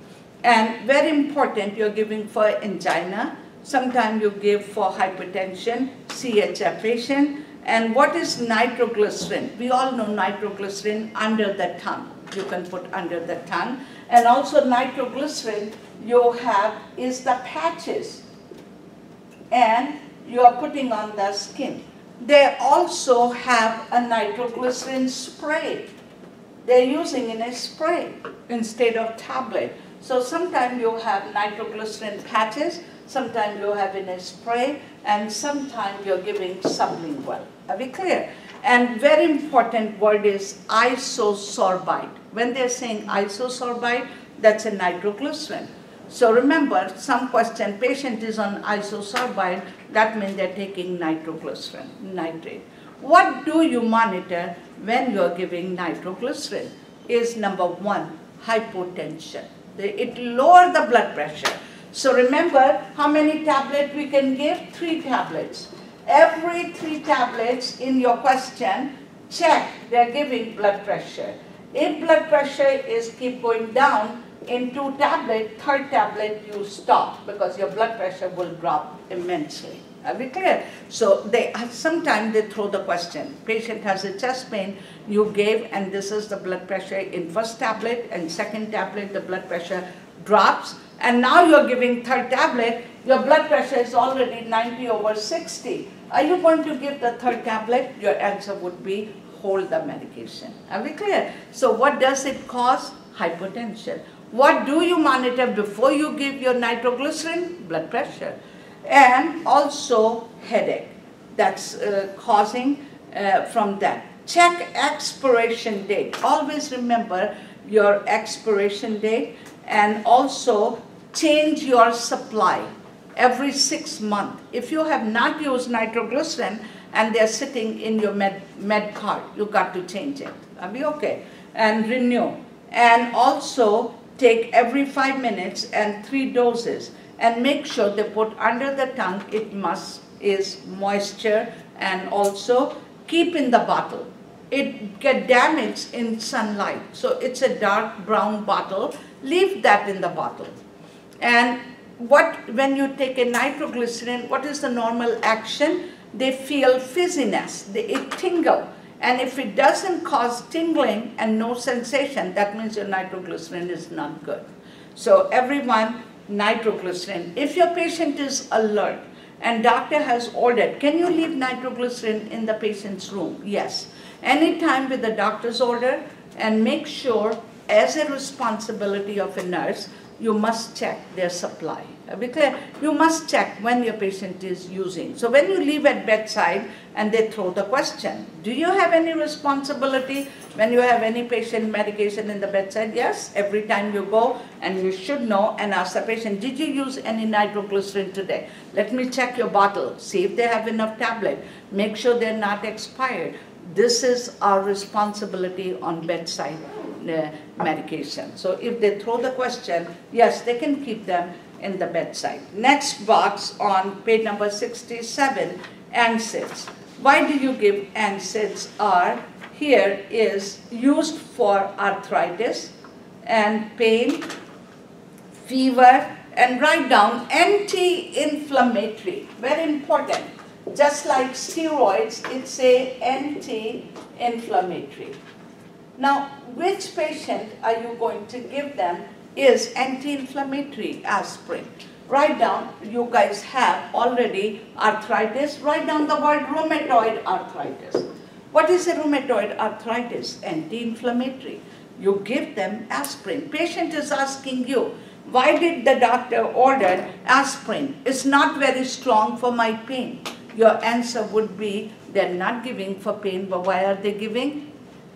Speaker 1: And very important, you're giving for angina, sometimes you give for hypertension, CHF patient. And what is nitroglycerin? We all know nitroglycerin under the tongue. You can put under the tongue. And also nitroglycerin you have is the patches. And you are putting on the skin. They also have a nitroglycerin spray. They're using in a spray instead of tablet. So sometimes you have nitroglycerin patches, sometimes you have in a spray, and sometimes you're giving sublingual. Are we clear? And very important word is isosorbide. When they're saying isosorbide, that's a nitroglycerin. So remember, some question, patient is on isosorbide, that means they're taking nitroglycerin, nitrate. What do you monitor when you're giving nitroglycerin? Is number one, hypotension. It lowers the blood pressure. So remember, how many tablets we can give? 3 tablets. Every 3 tablets in your question, check, they're giving blood pressure. If blood pressure is keep going down, in 2 tablets, 3rd tablet you stop because your blood pressure will drop immensely. Are we clear? So sometimes they throw the question. Patient has a chest pain, you gave, and this is the blood pressure in 1st tablet, and 2nd tablet the blood pressure drops, and now you're giving 3rd tablet, your blood pressure is already 90/60. Are you going to give the 3rd tablet? Your answer would be hold the medication. Are we clear? So what does it cause? Hypotension. What do you monitor before you give your nitroglycerin? Blood pressure. And also headache. That's causing from that. Check expiration date. Always remember your expiration date, and also change your supply every 6 months. If you have not used nitroglycerin and they're sitting in your med card, you got to change it. Are we okay? And renew. And also take every 5 minutes and 3 doses, and make sure they put under the tongue, it must is moisture and also keep in the bottle. It get damaged in sunlight. So it's a dark brown bottle. Leave that in the bottle. And when you take a nitroglycerin, what is the normal action? They feel fizziness, it tingle. And if it doesn't cause tingling and no sensation, that means your nitroglycerin is not good. So everyone, nitroglycerin. If your patient is alert and doctor has ordered, can you leave nitroglycerin in the patient's room? Yes. Anytime with the doctor's order, and make sure as a responsibility of a nurse, you must check their supply. Be clear? You must check when your patient is using. So when you leave at bedside and they throw the question, do you have any responsibility when you have any patient medication in the bedside? Yes, every time you go, and you should know and ask the patient, did you use any nitroglycerin today? Let me check your bottle, see if they have enough tablet, make sure they're not expired. This is our responsibility on bedside medication. So if they throw the question, yes, they can keep them in the bedside. Next box on page number 67, NSAIDs. Why do you give NSAIDs? Here is used for arthritis and pain, fever, and write down anti-inflammatory, very important. Just like steroids, it's a anti-inflammatory. Now, which patient are you going to give them is anti-inflammatory aspirin? Write down, you guys have already arthritis, write down the word rheumatoid arthritis. What is a rheumatoid arthritis? Anti-inflammatory. You give them aspirin. Patient is asking you, why did the doctor order aspirin? It's not very strong for my pain. Your answer would be, they're not giving for pain, but why are they giving?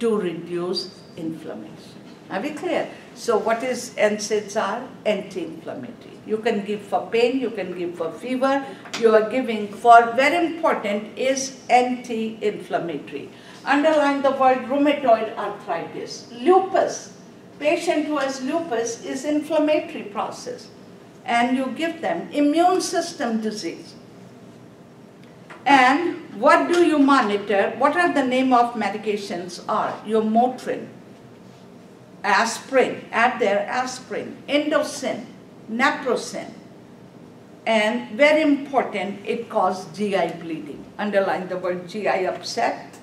Speaker 1: To reduce inflammation. Are we clear? So what is NSAIDs are? Anti-inflammatory. You can give for pain, you can give for fever. You are giving for, very important, is anti-inflammatory. Underline the word rheumatoid arthritis. Lupus. Patient who has lupus is inflammatory process. And you give them immune system disease. And what do you monitor? What are the name of medications are? Your Motrin, aspirin, add there aspirin, Indocin, Naproxen, and very important, it causes GI bleeding. Underline the word GI upset,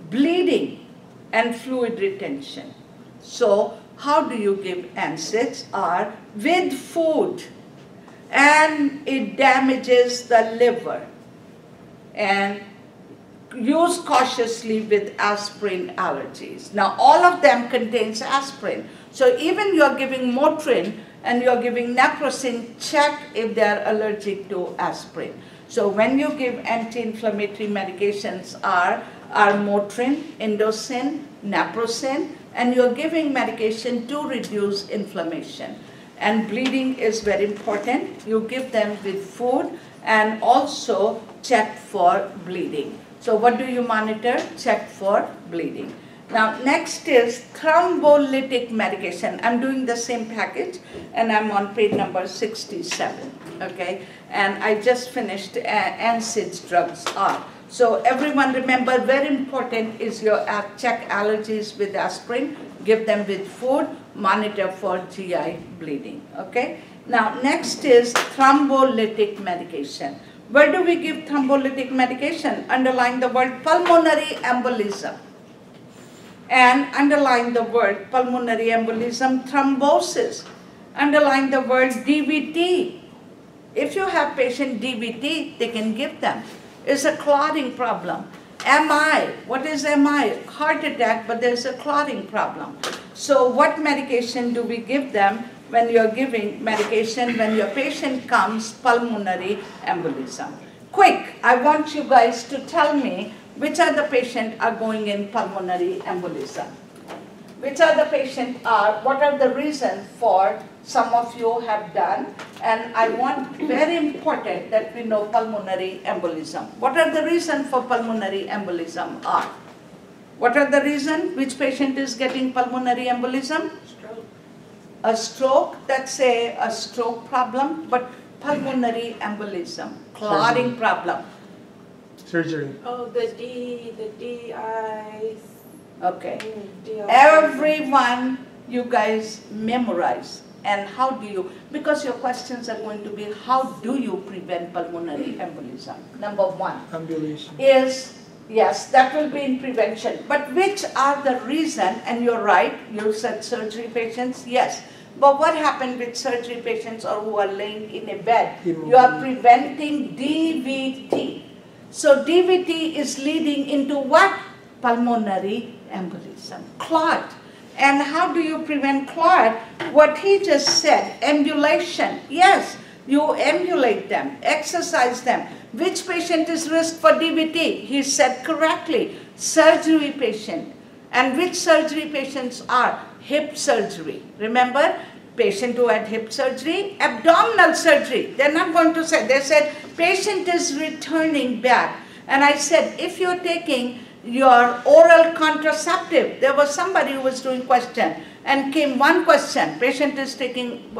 Speaker 1: bleeding, and fluid retention. So how do you give NSAIDs? Are with food, and it damages the liver. And use cautiously with aspirin allergies. Now, all of them contains aspirin. So even you're giving Motrin and you're giving Naproxen, check if they're allergic to aspirin. So when you give anti-inflammatory medications are Motrin, Indocin, Naproxen, and you're giving medication to reduce inflammation. And bleeding is very important. You give them with food and also check for bleeding. So what do you monitor? Check for bleeding. Now next is thrombolytic medication. I'm doing the same package and I'm on page number 67. Okay, and I just finished NSAIDs drugs are. So everyone remember, very important is your check allergies with aspirin, give them with food, monitor for GI bleeding. Okay. Now next is thrombolytic medication. Where do we give thrombolytic medication? Underline the word pulmonary embolism. And underline the word pulmonary embolism, thrombosis. Underline the word DVT. If you have patient DVT, they can give them. It's a clotting problem. MI, what is MI? Heart attack, but there's a clotting problem. So what medication do we give them? When you're giving medication, when your patient comes, pulmonary embolism. Quick, I want you guys to tell me which are the patient are going in pulmonary embolism. Which are the patient are, what are the reasons for some of you have done, and I want, very important that we know pulmonary embolism. What are the reasons for pulmonary embolism are? What are the reasons? Which patient is getting pulmonary embolism? A stroke, that's a stroke problem, but pulmonary embolism, clotting problem.
Speaker 2: Surgery.
Speaker 3: Oh, the DI.
Speaker 1: Okay.
Speaker 3: DI.
Speaker 1: Everyone, you guys memorize. And how do you, because your questions are going to be, how do you prevent pulmonary embolism? Number one
Speaker 2: Ambulation.
Speaker 1: is, yes, that will be in prevention. But which are the reason, and you're right, you said surgery patients, yes. But what happened with surgery patients or who are laying in a bed? You are preventing DVT. So DVT is leading into what? Pulmonary embolism, clot. And how do you prevent clot? What he just said, ambulation. Yes, you ambulate them, exercise them. Which patient is risk for DVT? He said correctly, surgery patient. And which surgery patients are? Hip surgery. Remember, patient who had hip surgery, abdominal surgery. They're not going to say, they said, patient is returning back. And I said, if you're taking your oral contraceptive, there was somebody who was doing question, and came one question, patient is taking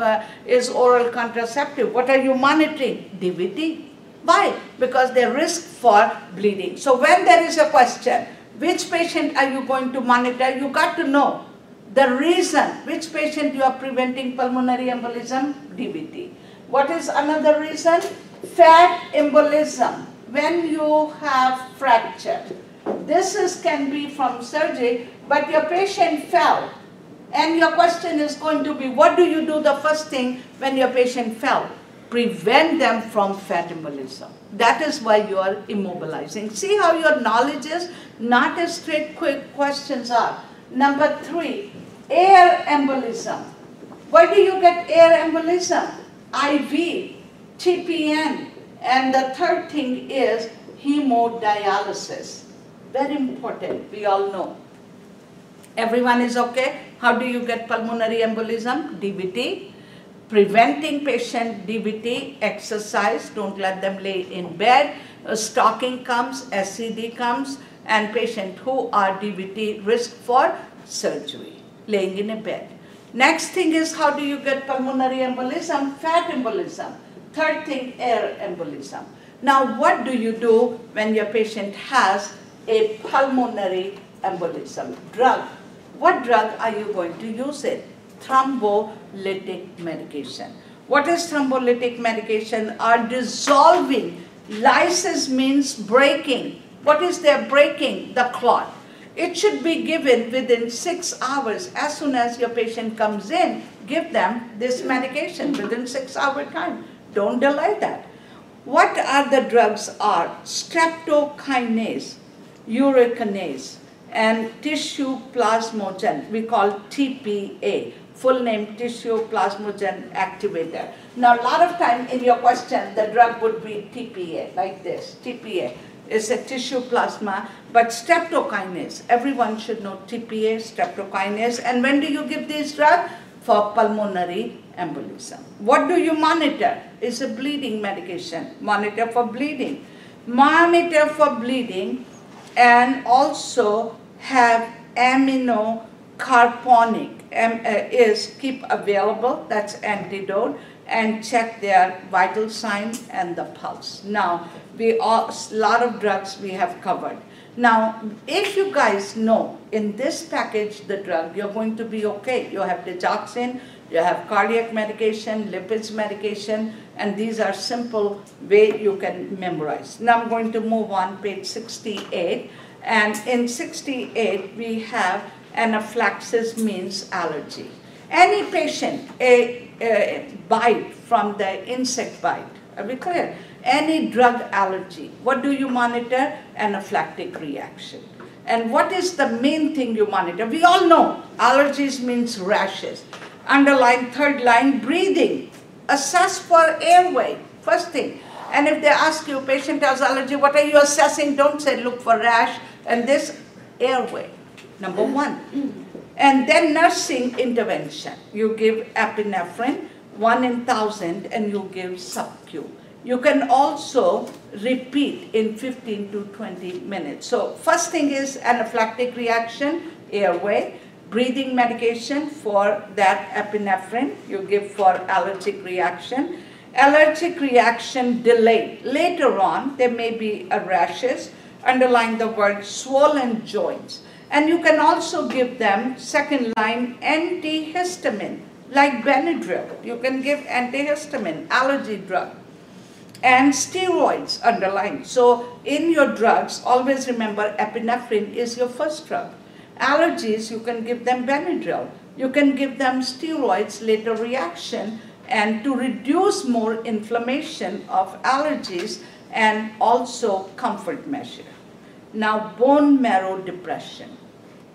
Speaker 1: is oral contraceptive, what are you monitoring? DVT. Why? Because they risk for bleeding. So when there is a question, which patient are you going to monitor? You got to know the reason, which patient you are preventing pulmonary embolism? DVT. What is another reason? Fat embolism. When you have fracture, this can be from surgery, but your patient fell. And your question is going to be, what do you do the first thing when your patient fell? Prevent them from fat embolism. That is why you are immobilizing. See how your knowledge is? Not as straight, quick questions are. Number 3, air embolism. Why do you get air embolism? IV, TPN. And the third thing is hemodialysis. Very important, we all know. Everyone is okay? How do you get pulmonary embolism? DVT. Preventing patient DVT, exercise, don't let them lay in bed. Stocking comes, SCD comes, and patient who are DVT risk for surgery, laying in a bed. Next thing is, how do you get pulmonary embolism? Fat embolism. Third thing, air embolism. Now, what do you do when your patient has a pulmonary embolism? Drug. What drug are you going to use it? Thrombolytic medication. What is thrombolytic medication? Are dissolving. Lysis means breaking. What is their breaking? The clot. It should be given within 6 hours. As soon as your patient comes in, give them this medication within 6 hour time. Don't delay that. What are the drugs are? Streptokinase, urecanase, and tissue plasmogen. We call TPA. Full name, tissue plasmogen activator. Now, a lot of time in your question, the drug would be TPA, like this. TPA is a tissue plasma, but streptokinase, everyone should know TPA, streptokinase. And when do you give this drug? For pulmonary embolism. What do you monitor? Is a bleeding medication. Monitor for bleeding. Monitor for bleeding, and also have aminocarponic is keep available, that's antidote, and check their vital sign and the pulse. Now, a lot of drugs we have covered. Now, if you guys know in this package the drug, you're going to be okay. You have digoxin, you have cardiac medication, lipids medication, and these are simple way you can memorize. Now I'm going to move on, page 68. And in 68, we have anaphylaxis means allergy. Any patient, a bite from the insect bite, are we clear? Any drug allergy, what do you monitor? Anaphylactic reaction. And what is the main thing you monitor? We all know allergies means rashes. Underline, third line, breathing. Assess for airway, first thing. And if they ask you, patient has allergy, what are you assessing? Don't say look for rash, and this airway, number 1. And then nursing intervention. You give epinephrine, 1 in 1,000, and you give sub-Q. You can also repeat in 15 to 20 minutes. So first thing is anaphylactic reaction, airway. Breathing medication for that epinephrine, you give for allergic reaction. Allergic reaction delayed. Later on, there may be a rashes. Underline the word swollen joints. And you can also give them, second line, antihistamine, like Benadryl. You can give antihistamine, allergy drug. And steroids, underline. So in your drugs, always remember epinephrine is your first drug. Allergies, you can give them Benadryl. You can give them steroids, later reaction, and to reduce more inflammation of allergies, and also comfort measure. Now, bone marrow depression.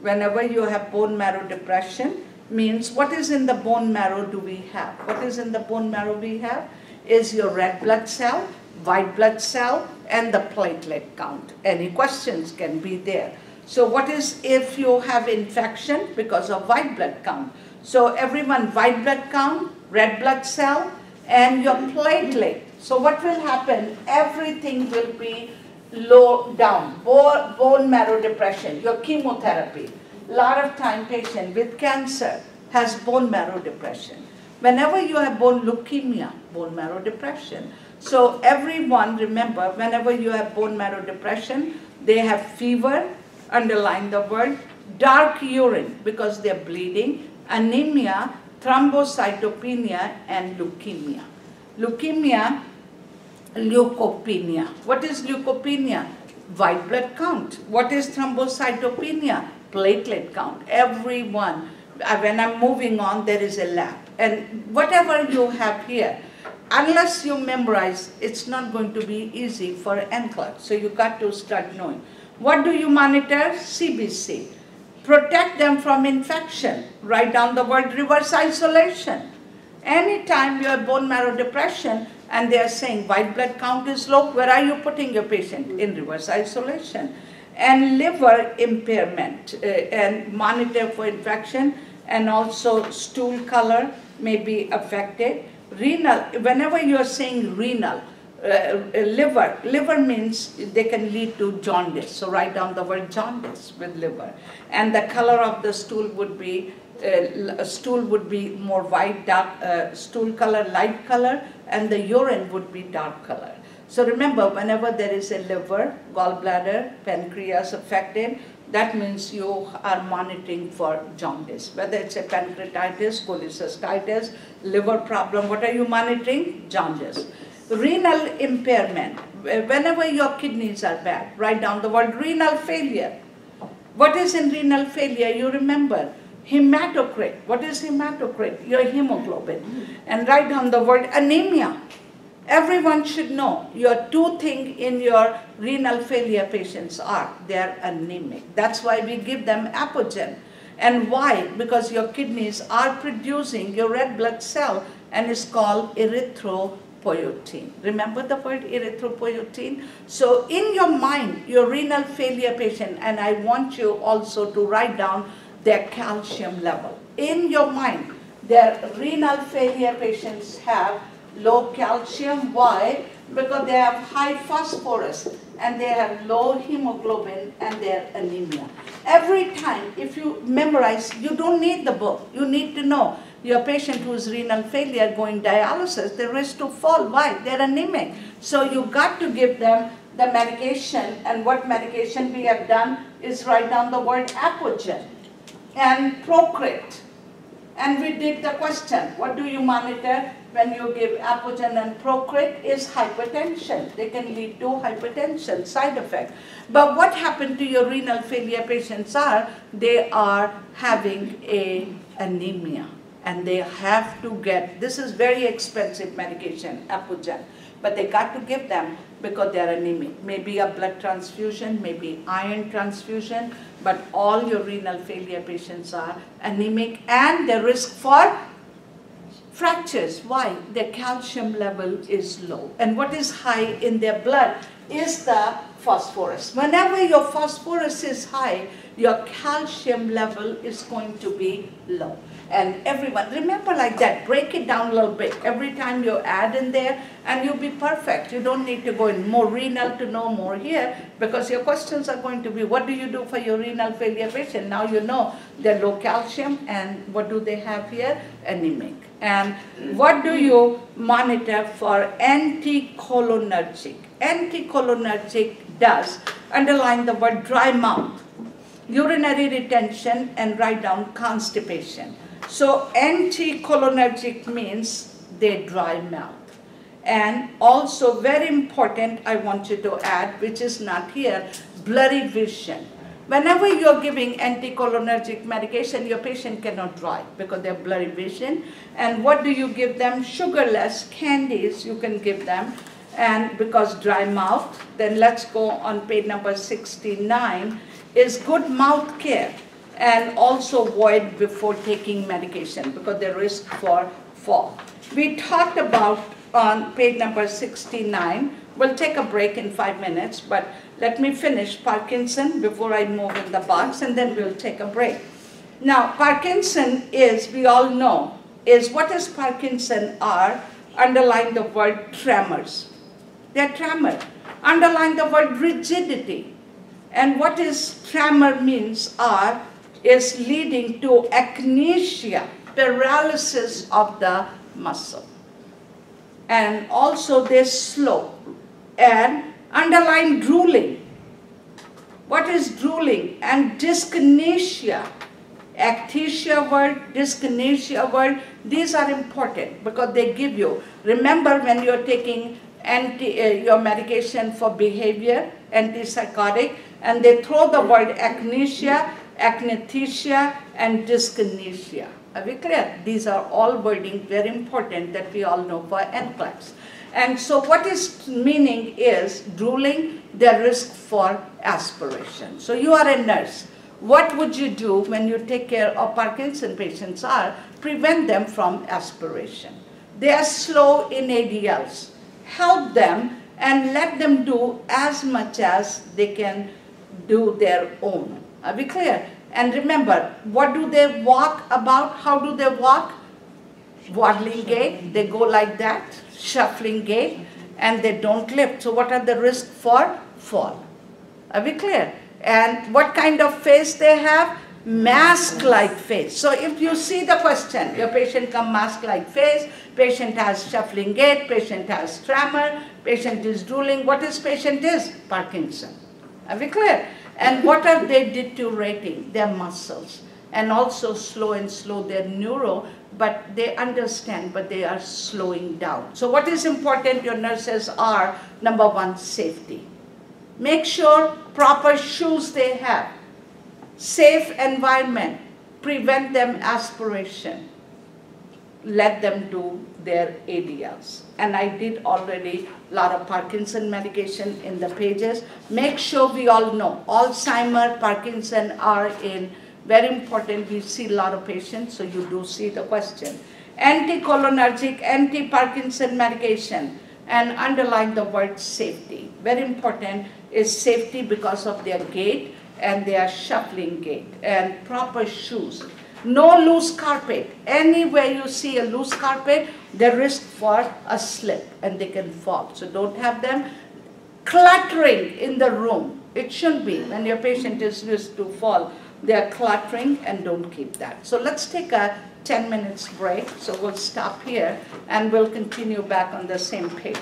Speaker 1: Whenever you have bone marrow depression, means what is in the bone marrow do we have? What is in the bone marrow we have? Is your red blood cell, white blood cell, and the platelet count. Any questions can be there. So what is if you have infection because of white blood count? So everyone, white blood count, red blood cell, and your platelet. So what will happen? Everything will be low down. Bone marrow depression, your chemotherapy. A lot of time patient with cancer has bone marrow depression. Whenever you have bone leukemia, bone marrow depression. So everyone, remember, whenever you have bone marrow depression, they have fever, underline the word, dark urine because they're bleeding, anemia, thrombocytopenia, and leukemia. Leukemia, leukopenia. What is leukopenia? White blood count. What is thrombocytopenia? Platelet count. Everyone. When I'm moving on, there is a lab. And whatever you have here, unless you memorize, it's not going to be easy for Nclex. So you got to start knowing. What do you monitor? CBC. Protect them from infection. Write down the word reverse isolation. Anytime you have bone marrow depression and they are saying white blood count is low, where are you putting your patient? In reverse isolation. And liver impairment and monitor for infection, and also stool color may be affected. Renal, whenever you are saying renal, liver means they can lead to jaundice. So write down the word jaundice with liver. And the color of the stool would be more white, dark, stool color, light color, and the urine would be dark color. So remember, whenever there is a liver, gallbladder, pancreas affected, that means you are monitoring for jaundice. Whether it's a pancreatitis, cholecystitis, liver problem, what are you monitoring? Jaundice. Renal impairment. Whenever your kidneys are bad, write down the word renal failure. What is in renal failure? You remember. Hematocrit. What is hematocrit? Your hemoglobin. And write down the word anemia. Everyone should know your two things in your renal failure patients are, they are anemic. That's why we give them apogen. And why? Because your kidneys are producing your red blood cell and it's called erythropoietin. Remember the word erythropoietin? So in your mind, your renal failure patient, and I want you also to write down their calcium level. In your mind, their renal failure patients have low calcium. Why? Because they have high phosphorus and they have low hemoglobin and they're anemia. Every time, if you memorize, you don't need the book. You need to know your patient who's renal failure going dialysis, the risk to fall. Why? They're anemic. So you got to give them the medication, and what medication we have done is write down the word apogen and Procrit. And we did the question, what do you monitor when you give apogen and Procrit? Is hypertension. They can lead to hypertension side effect. But what happened to your renal failure patients are, they are having a anemia. And they have to get, this is very expensive medication, apogen. But they got to give them because they are anemic. Maybe a blood transfusion, maybe iron transfusion, but all your renal failure patients are anemic and the risk for fractures. Why? Their calcium level is low. And what is high in their blood is the phosphorus. Whenever your phosphorus is high, your calcium level is going to be low. And everyone, remember like that, break it down a little bit. Every time you add in there, and you'll be perfect. You don't need to go in more renal to know more here, because your questions are going to be, what do you do for your renal failure patient? Now you know they're low calcium, and what do they have here? Anemic. And what do you monitor for anticholinergic? Anticholinergic does underline the word dry mouth, urinary retention, and write down constipation. So anticholinergic means they dry mouth. And also very important, I want you to add, which is not here, blurry vision. Whenever you're giving anticholinergic medication, your patient cannot drive because they have blurry vision. And what do you give them? Sugarless candies you can give them, and because dry mouth. Then let's go on page number 69, is good mouth care, and also void before taking medication because they risk for fall. We talked about on page number 69, we'll take a break in 5 minutes, but let me finish Parkinson before I move in the box, and then we'll take a break. Now, Parkinson is, we all know, is what is Parkinson are? Underline the word tremors. They're tremor. Underline the word rigidity. And what is tremor means are, is leading to akinesia, paralysis of the muscle. And also they're slow. And underline drooling. What is drooling? And dyskinesia. Acthesia word, dyskinesia word. These are important because they give you. Remember when you're taking your medication for behavior, antipsychotic, and they throw the word akinesia, akinethesia, and dyskinesia. Are we clear? These are all wording very important that we all know for Nclex. And so what is meaning is drooling, the risk for aspiration. So you are a nurse. What would you do when you take care of Parkinson patients are prevent them from aspiration. They are slow in ADLs. Help them and let them do as much as they can do their own. Are we clear? And remember, what do they walk about? How do they walk? Waddling gait. They go like that, shuffling gait, and they don't lift. So what are the risks for fall? Are we clear? And what kind of face they have? Mask-like face. So if you see the question, your patient come mask-like face, patient has shuffling gait, patient has tremor, patient is drooling. What is patient is? Parkinson. Are we clear? And what are they deteriorating? Their muscles. And also slow their neuro, but they understand, but they are slowing down. So what is important, your nurses are, number one, safety. Make sure proper shoes they have. Safe environment. Prevent them aspiration. Let them do their ADLs. And I did already a lot of Parkinson medication in the pages. Make sure we all know Alzheimer, Parkinson are in very important. We see a lot of patients, so you do see the question. Anticholinergic, anti-Parkinson medication, and underline the word safety. Very important is safety because of their gait and their shuffling gait and proper shoes. No loose carpet. Anywhere you see a loose carpet, they risk for a slip and they can fall. So don't have them. Cluttering in the room. It shouldn't be. When your patient is used to fall, they are cluttering, and don't keep that. So let's take a 10 minutes break. So we'll stop here and we'll continue back on the same page.